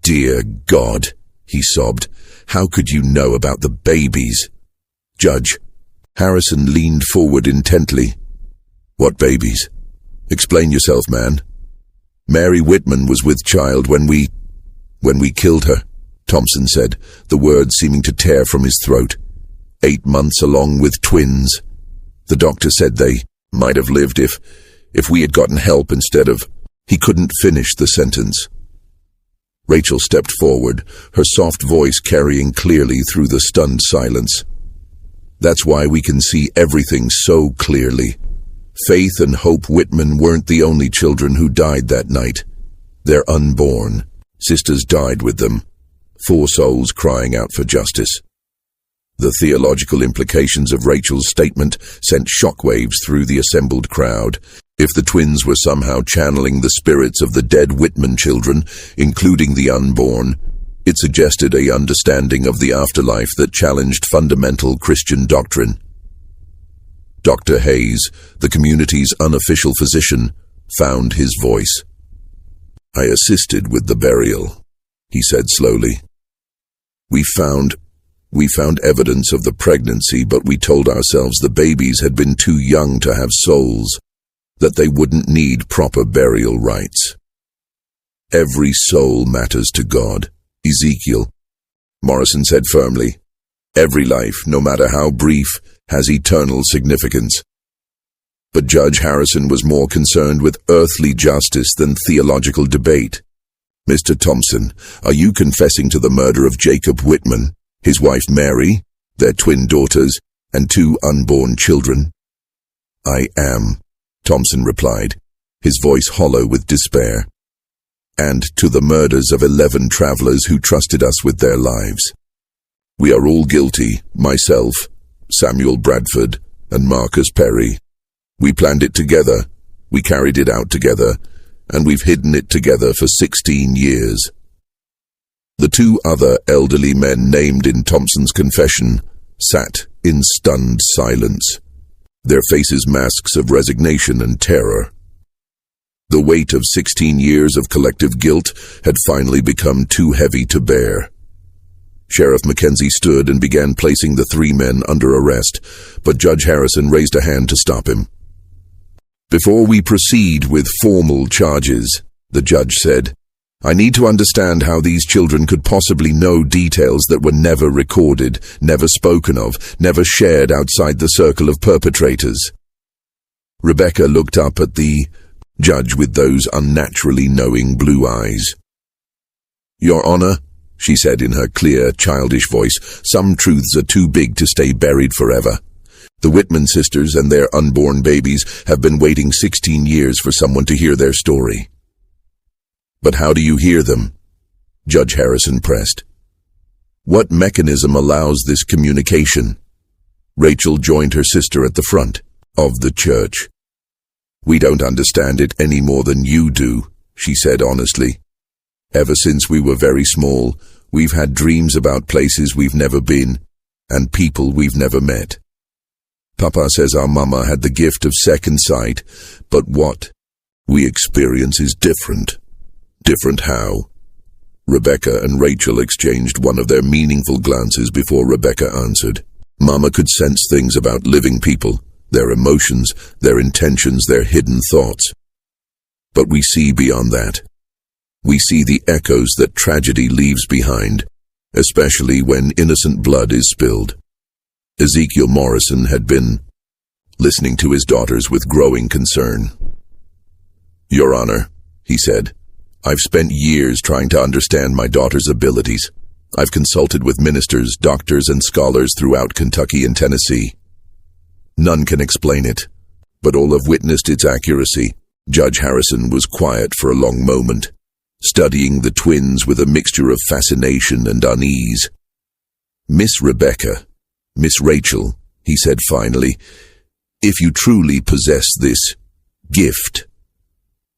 Speaker 1: "Dear God," he sobbed, "how could you know about the babies?" "Judge." Harrison leaned forward intently. "What babies? Explain yourself, man." "Mary Whitman was with child when we killed her," Thompson said, the words seeming to tear from his throat. 8 months along with twins. The doctor said they might have lived if we had gotten help instead of... He couldn't finish the sentence. Rachel stepped forward, her soft voice carrying clearly through the stunned silence. "That's why we can see everything so clearly. Faith and Hope Whitman weren't the only children who died that night. They're unborn. Sisters died with them. 4 souls crying out for justice." The theological implications of Rachel's statement sent shockwaves through the assembled crowd. If the twins were somehow channeling the spirits of the dead Whitman children, including the unborn, it suggested a understanding of the afterlife that challenged fundamental Christian doctrine. Dr. Hayes, the community's unofficial physician, found his voice. "I assisted with the burial," he said slowly. We found evidence of the pregnancy, but we told ourselves the babies had been too young to have souls, that they wouldn't need proper burial rites. Every soul matters to God, Ezekiel, Morrison said firmly. Every life, no matter how brief, has eternal significance. But Judge Harrison was more concerned with earthly justice than theological debate. "Mr. Thompson, are you confessing to the murder of Jacob Whitman, his wife Mary, their twin daughters, and 2 unborn children?" "I am," Thompson replied, his voice hollow with despair. "And to the murders of 11 travelers who trusted us with their lives. We are all guilty, myself, Samuel Bradford, and Marcus Perry. We planned it together, we carried it out together, and we've hidden it together for 16 years. The 2 other elderly men named in Thompson's confession sat in stunned silence, their faces masks of resignation and terror. The weight of 16 years of collective guilt had finally become too heavy to bear. Sheriff Mackenzie stood and began placing the 3 men under arrest, but Judge Harrison raised a hand to stop him. "Before we proceed with formal charges," the judge said, "I need to understand how these children could possibly know details that were never recorded, never spoken of, never shared outside the circle of perpetrators." Rebecca looked up at the judge with those unnaturally knowing blue eyes. "Your Honor," she said in her clear, childish voice, "some truths are too big to stay buried forever. The Whitman sisters and their unborn babies have been waiting 16 years for someone to hear their story." "But how do you hear them?" Judge Harrison pressed. "What mechanism allows this communication?" Rachel joined her sister at the front of the church. "We don't understand it any more than you do," she said honestly. "Ever since we were very small, we've had dreams about places we've never been and people we've never met. Papa says our mama had the gift of second sight, but what we experience is different." "Different how?" Rebecca and Rachel exchanged one of their meaningful glances before Rebecca answered. "Mama could sense things about living people, their emotions, their intentions, their hidden thoughts. But we see beyond that. We see the echoes that tragedy leaves behind, especially when innocent blood is spilled." Ezekiel Morrison had been listening to his daughters with growing concern. "Your Honor," he said, I've spent years trying to understand my daughter's abilities. I've consulted with ministers, doctors, and scholars throughout Kentucky and Tennessee. None can explain it, but all have witnessed its accuracy. Judge Harrison was quiet for a long moment, studying the twins with a mixture of fascination and unease. "Miss Rebecca, Miss Rachel," he said finally, "if you truly possess this gift,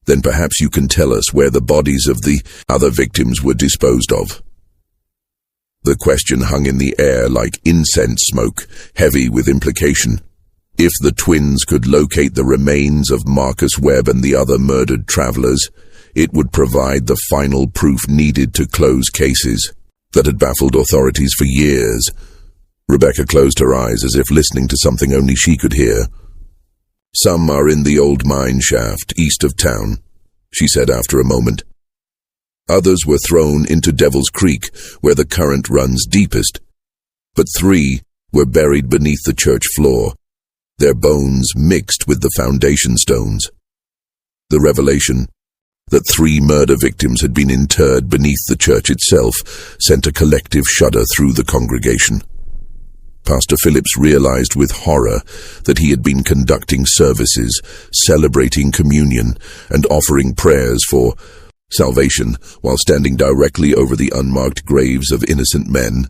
Speaker 1: then perhaps you can tell us where the bodies of the other victims were disposed of." The question hung in the air like incense smoke, heavy with implication. If the twins could locate the remains of Marcus Webb and the other murdered travelers, it would provide the final proof needed to close cases that had baffled authorities for years. Rebecca closed her eyes as if listening to something only she could hear. "Some are in the old mine shaft east of town," she said after a moment. "Others were thrown into Devil's Creek, where the current runs deepest. But 3 were buried beneath the church floor, their bones mixed with the foundation stones." The revelation that 3 murder victims had been interred beneath the church itself sent a collective shudder through the congregation. Pastor Phillips realized with horror that he had been conducting services, celebrating communion, and offering prayers for salvation while standing directly over the unmarked graves of innocent men.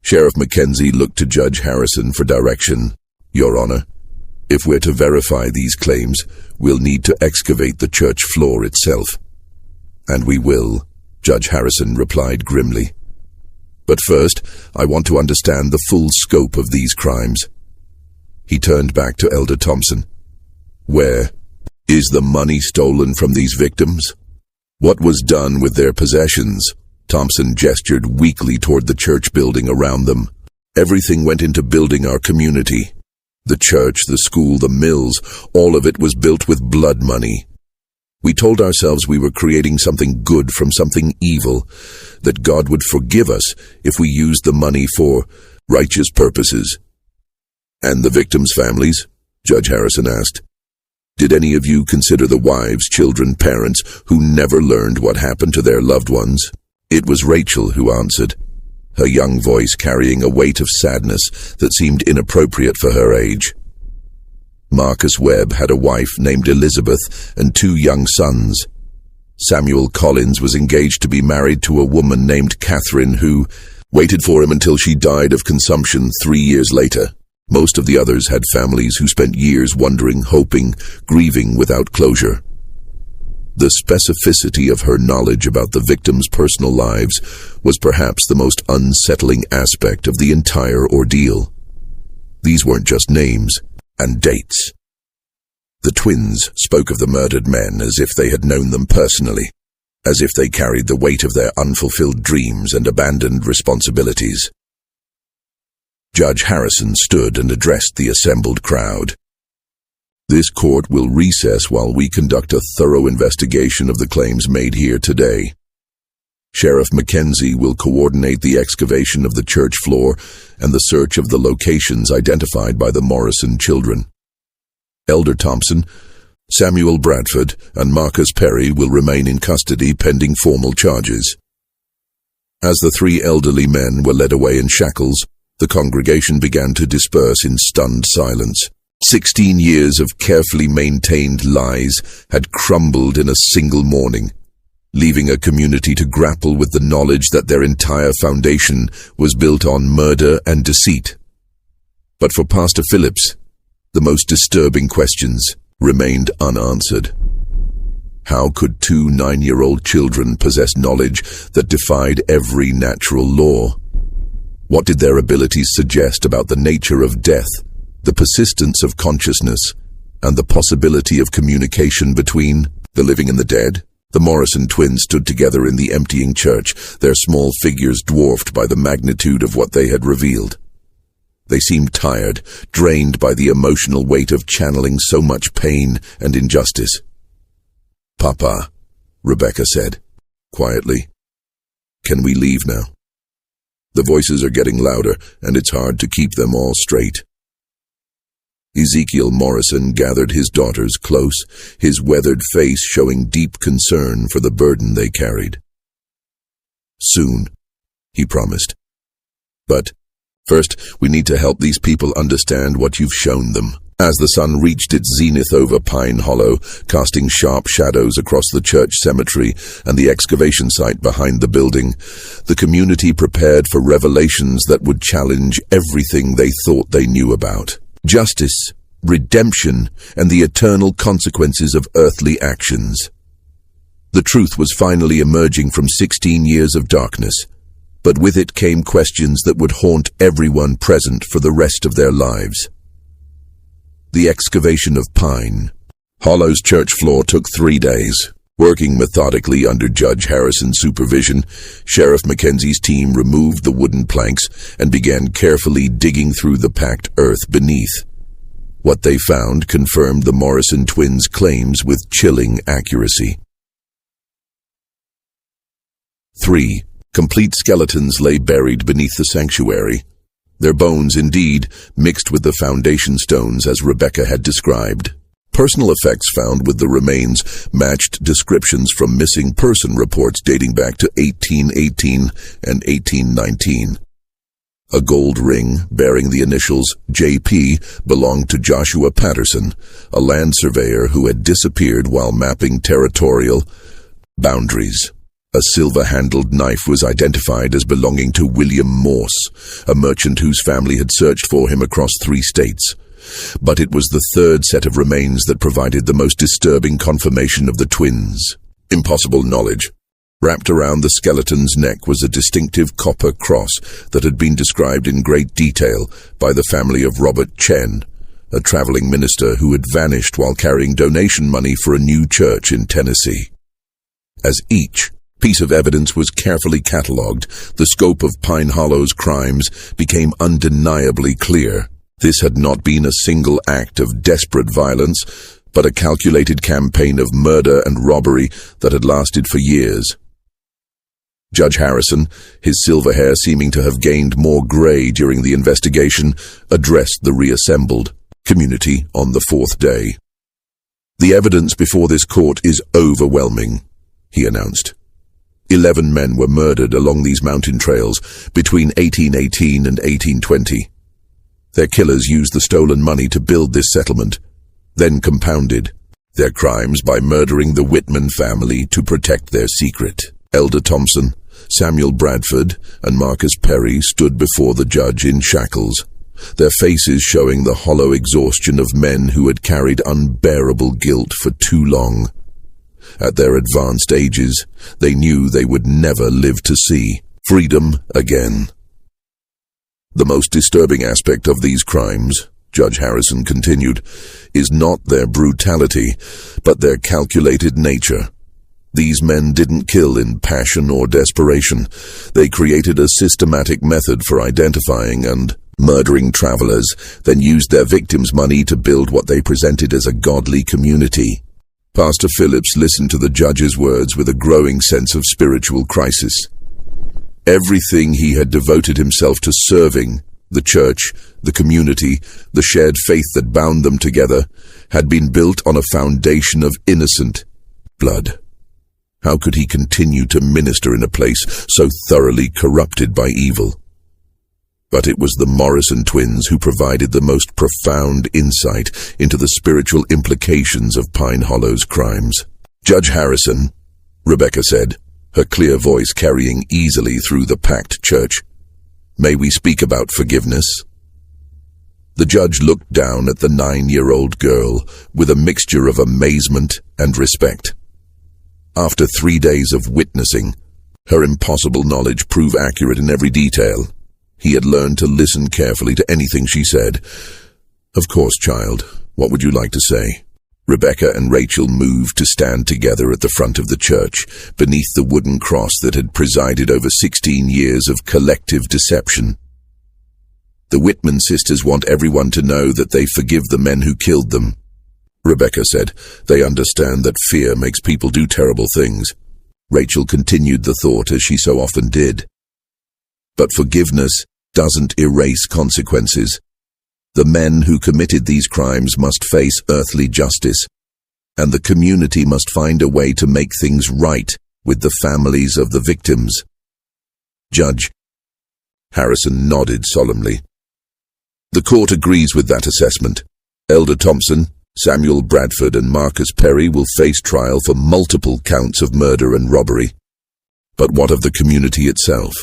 Speaker 1: Sheriff Mackenzie looked to Judge Harrison for direction. "Your Honor, if we're to verify these claims, we'll need to excavate the church floor itself." "And we will," Judge Harrison replied grimly. "But first, I want to understand the full scope of these crimes." He turned back to Elder Thompson. "Where is the money stolen from these victims? What was done with their possessions?" Thompson gestured weakly toward the church building around them. "Everything went into building our community. The church, the school, the mills, all of it was built with blood money. We told ourselves we were creating something good from something evil, that God would forgive us if we used the money for righteous purposes." "And the victims' families?" Judge Harrison asked. "Did any of you consider the wives, children, parents who never learned what happened to their loved ones?" It was Rachel who answered, her young voice carrying a weight of sadness that seemed inappropriate for her age. "Marcus Webb had a wife named Elizabeth and 2 young sons. Samuel Collins was engaged to be married to a woman named Catherine who waited for him until she died of consumption 3 years later. Most of the others had families who spent years wondering, hoping, grieving without closure." The specificity of her knowledge about the victims' personal lives was perhaps the most unsettling aspect of the entire ordeal. These weren't just names and dates. The twins spoke of the murdered men as if they had known them personally, as if they carried the weight of their unfulfilled dreams and abandoned responsibilities. Judge Harrison stood and addressed the assembled crowd. "This court will recess while we conduct a thorough investigation of the claims made here today. Sheriff Mackenzie will coordinate the excavation of the church floor and the search of the locations identified by the Morrison children. Elder Thompson, Samuel Bradford, and Marcus Perry will remain in custody pending formal charges." As the 3 elderly men were led away in shackles, the congregation began to disperse in stunned silence. 16 years of carefully maintained lies had crumbled in a single morning, leaving a community to grapple with the knowledge that their entire foundation was built on murder and deceit. But for Pastor Phillips, the most disturbing questions remained unanswered. How could 2 9-year-old children possess knowledge that defied every natural law? What did their abilities suggest about the nature of death, the persistence of consciousness, and the possibility of communication between the living and the dead? The Morrison twins stood together in the emptying church, their small figures dwarfed by the magnitude of what they had revealed. They seemed tired, drained by the emotional weight of channeling so much pain and injustice. "Papa," Rebecca said, quietly, "can we leave now? The voices are getting louder, and it's hard to keep them all straight." Ezekiel Morrison gathered his daughters close, his weathered face showing deep concern for the burden they carried. "Soon," he promised. "But first, we need to help these people understand what you've shown them." As the sun reached its zenith over Pine Hollow, casting sharp shadows across the church cemetery and the excavation site behind the building, the community prepared for revelations that would challenge everything they thought they knew about. Justice, redemption, and the eternal consequences of earthly actions. The truth was finally emerging from 16 years of darkness, but with it came questions that would haunt everyone present for the rest of their lives. The excavation of Pine Hollow's church floor took 3 days. Working methodically under Judge Harrison's supervision, Sheriff Mackenzie's team removed the wooden planks and began carefully digging through the packed earth beneath. What they found confirmed the Morrison twins' claims with chilling accuracy. 3 complete skeletons lay buried beneath the sanctuary. Their bones, indeed, mixed with the foundation stones as Rebecca had described. Personal effects found with the remains matched descriptions from missing person reports dating back to 1818 and 1819. A gold ring bearing the initials JP belonged to Joshua Patterson, a land surveyor who had disappeared while mapping territorial boundaries. A silver-handled knife was identified as belonging to William Morse, a merchant whose family had searched for him across 3 states. But it was the third set of remains that provided the most disturbing confirmation of the twins. Impossible knowledge. Wrapped around the skeleton's neck was a distinctive copper cross that had been described in great detail by the family of Robert Chen, a traveling minister who had vanished while carrying donation money for a new church in Tennessee. As each piece of evidence was carefully catalogued, the scope of Pine Hollow's crimes became undeniably clear. This had not been a single act of desperate violence, but a calculated campaign of murder and robbery that had lasted for years. Judge Harrison, his silver hair seeming to have gained more gray during the investigation, addressed the reassembled community on the 4th day. "The evidence before this court is overwhelming," he announced. 11 men were murdered along these mountain trails between 1818 and 1820. Their killers used the stolen money to build this settlement, then compounded their crimes by murdering the Whitman family to protect their secret. Elder Thompson, Samuel Bradford, and Marcus Perry stood before the judge in shackles, their faces showing the hollow exhaustion of men who had carried unbearable guilt for too long. At their advanced ages, they knew they would never live to see freedom again. "The most disturbing aspect of these crimes," Judge Harrison continued, "is not their brutality, but their calculated nature. These men didn't kill in passion or desperation. They created a systematic method for identifying and murdering travelers, then used their victims' money to build what they presented as a godly community." Pastor Phillips listened to the judge's words with a growing sense of spiritual crisis. Everything he had devoted himself to serving, the church, the community, the shared faith that bound them together, had been built on a foundation of innocent blood. How could he continue to minister in a place so thoroughly corrupted by evil? But it was the Morrison twins who provided the most profound insight into the spiritual implications of Pine Hollow's crimes. "Judge Harrison," Rebecca said, her clear voice carrying easily through the packed church, "may we speak about forgiveness?" The judge looked down at the 9-year-old girl with a mixture of amazement and respect. After 3 days of witnessing, her impossible knowledge proved accurate in every detail. He had learned to listen carefully to anything she said. "Of course, child. What would you like to say?" Rebecca and Rachel moved to stand together at the front of the church, beneath the wooden cross that had presided over 16 years of collective deception. "The Whitman sisters want everyone to know that they forgive the men who killed them," Rebecca said. "They understand that fear makes people do terrible things." Rachel continued the thought as she so often did. "But forgiveness doesn't erase consequences. The men who committed these crimes must face earthly justice, and the community must find a way to make things right with the families of the victims. Judge Harrison nodded solemnly. The court agrees with that assessment. Elder Thompson, Samuel Bradford, and Marcus Perry will face trial for multiple counts of murder and robbery. But what of the community itself?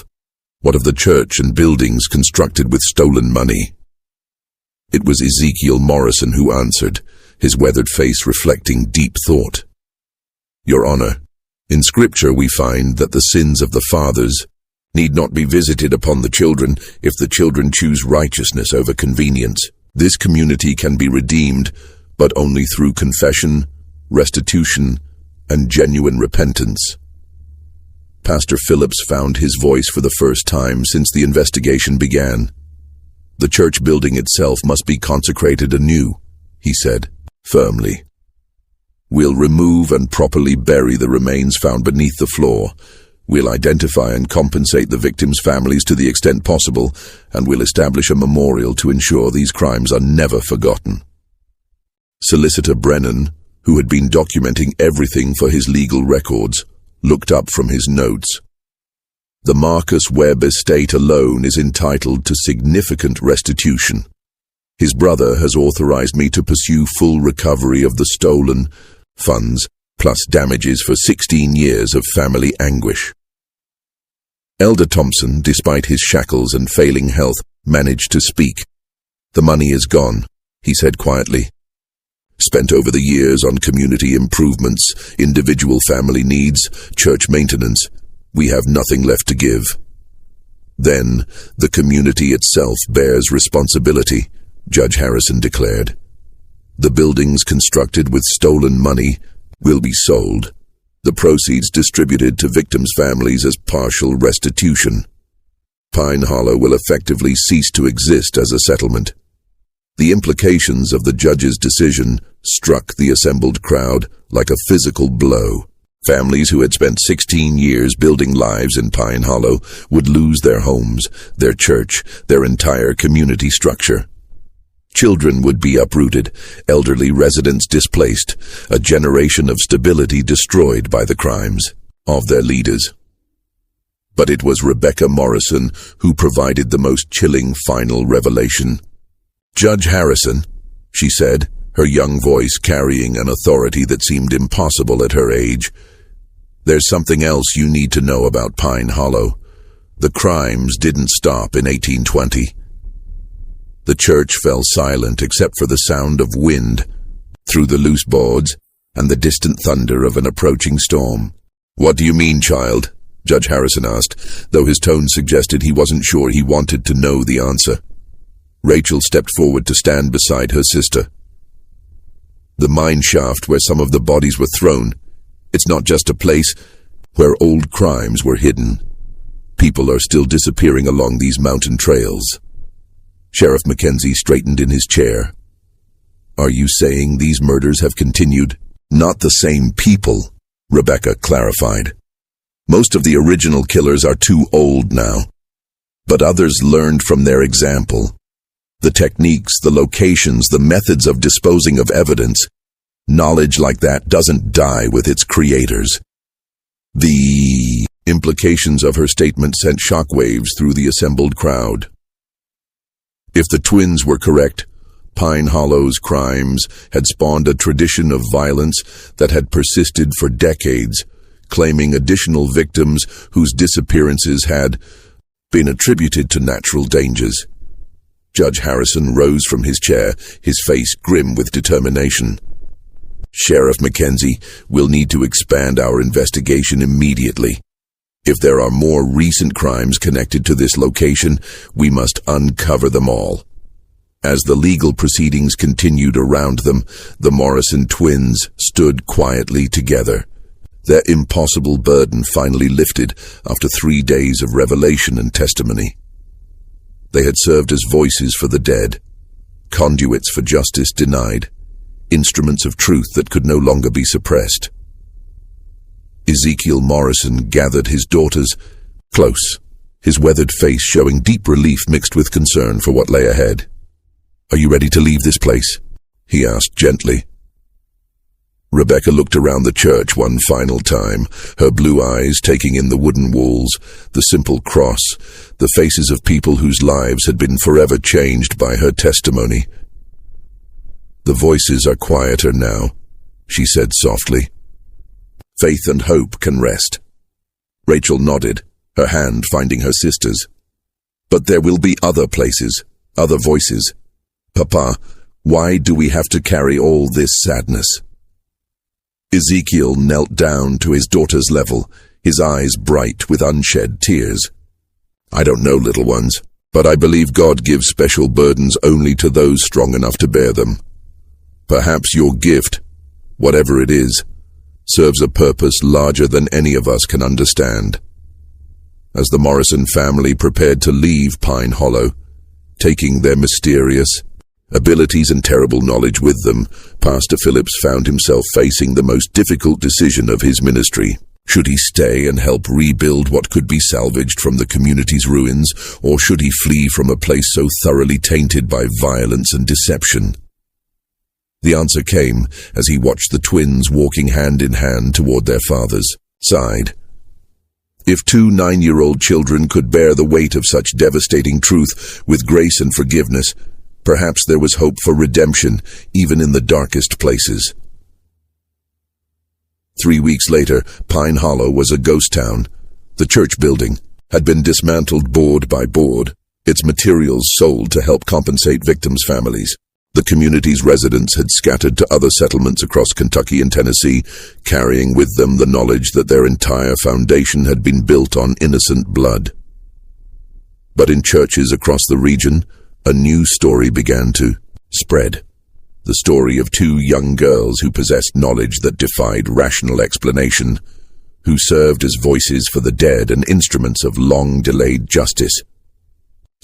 Speaker 1: What of the church and buildings constructed with stolen money? It was Ezekiel Morrison who answered, his weathered face reflecting deep thought. Your Honor, in Scripture we find that the sins of the fathers need not be visited upon the children if the children choose righteousness over convenience. This community can be redeemed, but only through confession, restitution, and genuine repentance. Pastor Phillips found his voice for the first time since the investigation began. The church building itself must be consecrated anew, he said, firmly. We'll remove and properly bury the remains found beneath the floor. We'll identify and compensate the victims' families to the extent possible, and we'll establish a memorial to ensure these crimes are never forgotten. Solicitor Brennan, who had been documenting everything for his legal records, looked up from his notes. The Marcus Webb estate alone is entitled to significant restitution. His brother has authorized me to pursue full recovery of the stolen funds, plus damages for 16 years of family anguish. Elder Thompson, despite his shackles and failing health, managed to speak. The money is gone, he said quietly. Spent over the years on community improvements, individual family needs, church maintenance, we have nothing left to give. Then, the community itself bears responsibility, Judge Harrison declared. The buildings constructed with stolen money will be sold, the proceeds distributed to victims' families as partial restitution. Pine Hollow will effectively cease to exist as a settlement. The implications of the judge's decision struck the assembled crowd like a physical blow. Families who had spent 16 years building lives in Pine Hollow would lose their homes, their church, their entire community structure. Children would be uprooted, elderly residents displaced, a generation of stability destroyed by the crimes of their leaders. But it was Rebecca Morrison who provided the most chilling final revelation. Judge Harrison, she said, her young voice carrying an authority that seemed impossible at her age. There's something else you need to know about Pine Hollow. The crimes didn't stop in 1820. The church fell silent except for the sound of wind through the loose boards and the distant thunder of an approaching storm. What do you mean, child? Judge Harrison asked, though his tone suggested he wasn't sure he wanted to know the answer. Rachel stepped forward to stand beside her sister. The mine shaft where some of the bodies were thrown. It's not just a place where old crimes were hidden. People are still disappearing along these mountain trails. Sheriff Mackenzie straightened in his chair. Are you saying these murders have continued? Not the same people, Rebecca clarified. Most of the original killers are too old now, but others learned from their example. The techniques, the locations, the methods of disposing of evidence. Knowledge like that doesn't die with its creators. The implications of her statement sent shockwaves through the assembled crowd. If the twins were correct, Pine Hollow's crimes had spawned a tradition of violence that had persisted for decades, claiming additional victims whose disappearances had been attributed to natural dangers. Judge Harrison rose from his chair, his face grim with determination. Sheriff Mackenzie, we'll need to expand our investigation immediately. If there are more recent crimes connected to this location, we must uncover them all. As the legal proceedings continued around them, the Morrison twins stood quietly together. Their impossible burden finally lifted after 3 days of revelation and testimony. They had served as voices for the dead, conduits for justice denied, instruments of truth that could no longer be suppressed. Ezekiel Morrison gathered his daughters close, his weathered face showing deep relief mixed with concern for what lay ahead. "Are you ready to leave this place?" he asked gently. Rebecca looked around the church one final time, her blue eyes taking in the wooden walls, the simple cross, the faces of people whose lives had been forever changed by her testimony. "The voices are quieter now," she said softly. "Faith and hope can rest." Rachel nodded, her hand finding her sister's. "But there will be other places, other voices. Papa, why do we have to carry all this sadness?" Ezekiel knelt down to his daughter's level, his eyes bright with unshed tears. "I don't know, little ones, but I believe God gives special burdens only to those strong enough to bear them. Perhaps your gift, whatever it is, serves a purpose larger than any of us can understand." As the Morrison family prepared to leave Pine Hollow, taking their mysterious abilities and terrible knowledge with them, Pastor Phillips found himself facing the most difficult decision of his ministry. Should he stay and help rebuild what could be salvaged from the community's ruins, or should he flee from a place so thoroughly tainted by violence and deception? The answer came as he watched the twins walking hand in hand toward their father's side. If two 9-year-old children could bear the weight of such devastating truth with grace and forgiveness, perhaps there was hope for redemption even in the darkest places. 3 weeks later, Pine Hollow was a ghost town. The church building had been dismantled board by board, its materials sold to help compensate victims' families. The community's residents had scattered to other settlements across Kentucky and Tennessee, carrying with them the knowledge that their entire foundation had been built on innocent blood. But in churches across the region, a new story began to spread. The story of two young girls who possessed knowledge that defied rational explanation, who served as voices for the dead and instruments of long-delayed justice.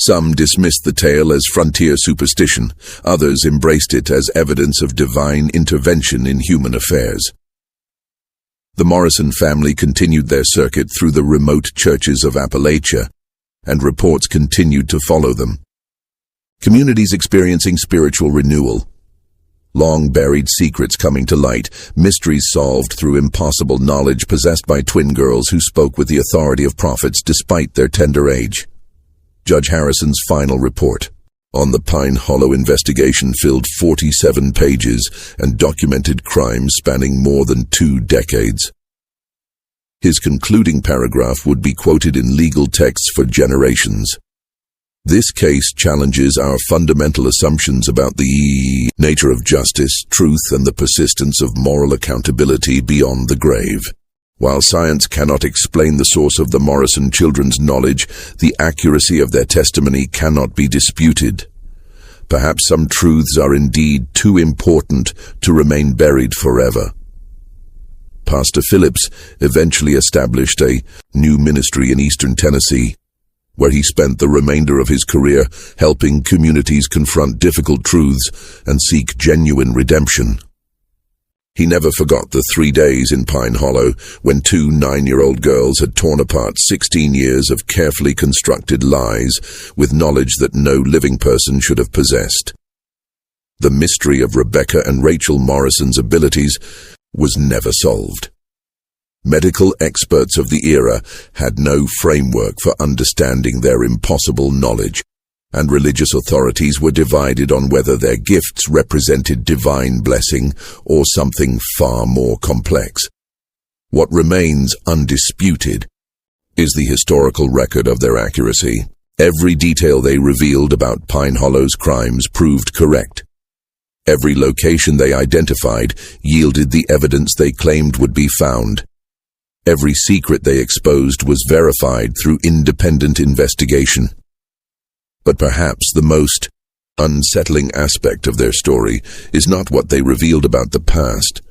Speaker 1: Some dismissed the tale as frontier superstition, others embraced it as evidence of divine intervention in human affairs. The Morrison family continued their circuit through the remote churches of Appalachia, and reports continued to follow them. Communities experiencing spiritual renewal, long-buried secrets coming to light, mysteries solved through impossible knowledge possessed by twin girls who spoke with the authority of prophets despite their tender age. Judge Harrison's final report on the Pine Hollow investigation filled 47 pages and documented crimes spanning more than 2 decades. His concluding paragraph would be quoted in legal texts for generations. This case challenges our fundamental assumptions about the nature of justice, truth, and the persistence of moral accountability beyond the grave. While science cannot explain the source of the Morrison children's knowledge, the accuracy of their testimony cannot be disputed. Perhaps some truths are indeed too important to remain buried forever. Pastor Phillips eventually established a new ministry in eastern Tennessee, where he spent the remainder of his career helping communities confront difficult truths and seek genuine redemption. He never forgot the 3 days in Pine Hollow when 2 9-year-old girls had torn apart 16 years of carefully constructed lies with knowledge that no living person should have possessed. The mystery of Rebecca and Rachel Morrison's abilities was never solved. Medical experts of the era had no framework for understanding their impossible knowledge, and religious authorities were divided on whether their gifts represented divine blessing or something far more complex. What remains undisputed is the historical record of their accuracy. Every detail they revealed about Pine Hollow's crimes proved correct. Every location they identified yielded the evidence they claimed would be found. Every secret they exposed was verified through independent investigation. But perhaps the most unsettling aspect of their story is not what they revealed about the past,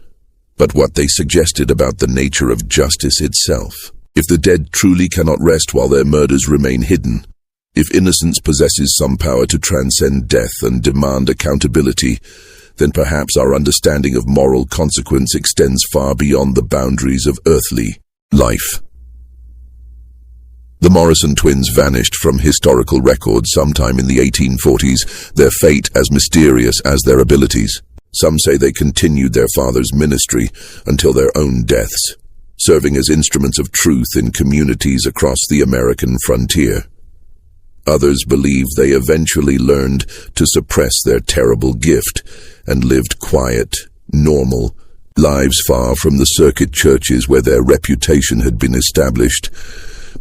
Speaker 1: but what they suggested about the nature of justice itself. If the dead truly cannot rest while their murders remain hidden, if innocence possesses some power to transcend death and demand accountability, then perhaps our understanding of moral consequence extends far beyond the boundaries of earthly life. The Morrison twins vanished from historical records sometime in the 1840s, their fate as mysterious as their abilities. Some say they continued their father's ministry until their own deaths, serving as instruments of truth in communities across the American frontier. Others believe they eventually learned to suppress their terrible gift and lived quiet, normal lives far from the circuit churches where their reputation had been established.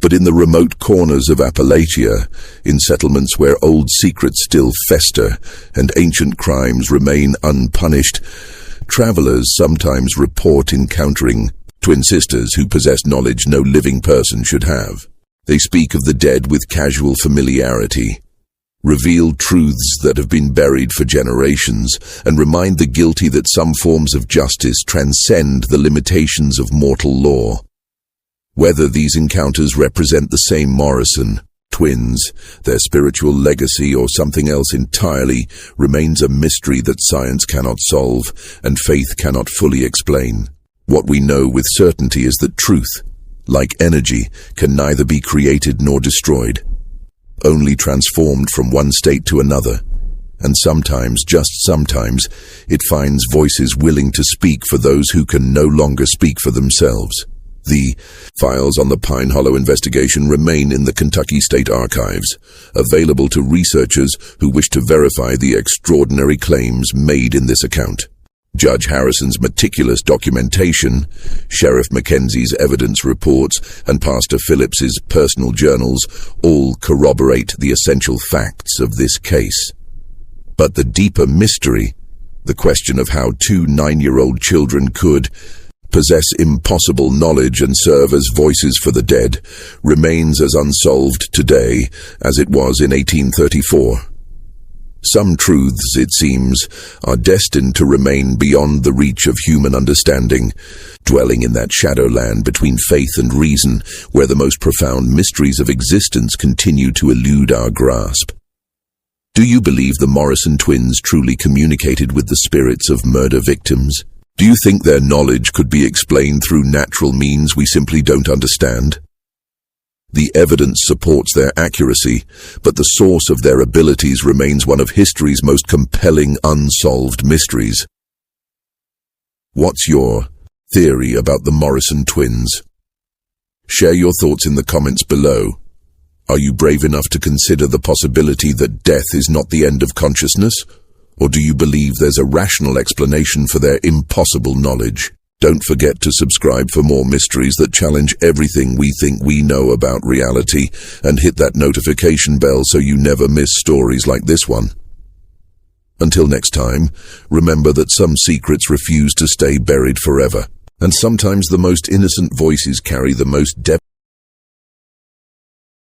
Speaker 1: But in the remote corners of Appalachia, in settlements where old secrets still fester and ancient crimes remain unpunished, travelers sometimes report encountering twin sisters who possess knowledge no living person should have. They speak of the dead with casual familiarity, reveal truths that have been buried for generations, and remind the guilty that some forms of justice transcend the limitations of mortal law. Whether these encounters represent the same Morrison twins, their spiritual legacy, or something else entirely, remains a mystery that science cannot solve and faith cannot fully explain. What we know with certainty is that truth, like energy, can neither be created nor destroyed, only transformed from one state to another. And sometimes, just sometimes, it finds voices willing to speak for those who can no longer speak for themselves. The files on the Pine Hollow investigation remain in the Kentucky State Archives, available to researchers who wish to verify the extraordinary claims made in this account. Judge Harrison's meticulous documentation, Sheriff Mackenzie's evidence reports, and Pastor Phillips's personal journals all corroborate the essential facts of this case. But the deeper mystery, the question of how two 9-year-old children could possess impossible knowledge and serve as voices for the dead, remains as unsolved today as it was in 1834. Some truths, it seems, are destined to remain beyond the reach of human understanding, dwelling in that shadowland between faith and reason, where the most profound mysteries of existence continue to elude our grasp. Do you believe the Morrison twins truly communicated with the spirits of murder victims? Do you think their knowledge could be explained through natural means we simply don't understand? The evidence supports their accuracy, but the source of their abilities remains one of history's most compelling unsolved mysteries. What's your theory about the Morrison twins? Share your thoughts in the comments below. Are you brave enough to consider the possibility that death is not the end of consciousness? Or do you believe there's a rational explanation for their impossible knowledge? Don't forget to subscribe for more mysteries that challenge everything we think we know about reality, and hit that notification bell so you never miss stories like this one. Until next time, remember that some secrets refuse to stay buried forever, and sometimes the most innocent voices carry the most depth.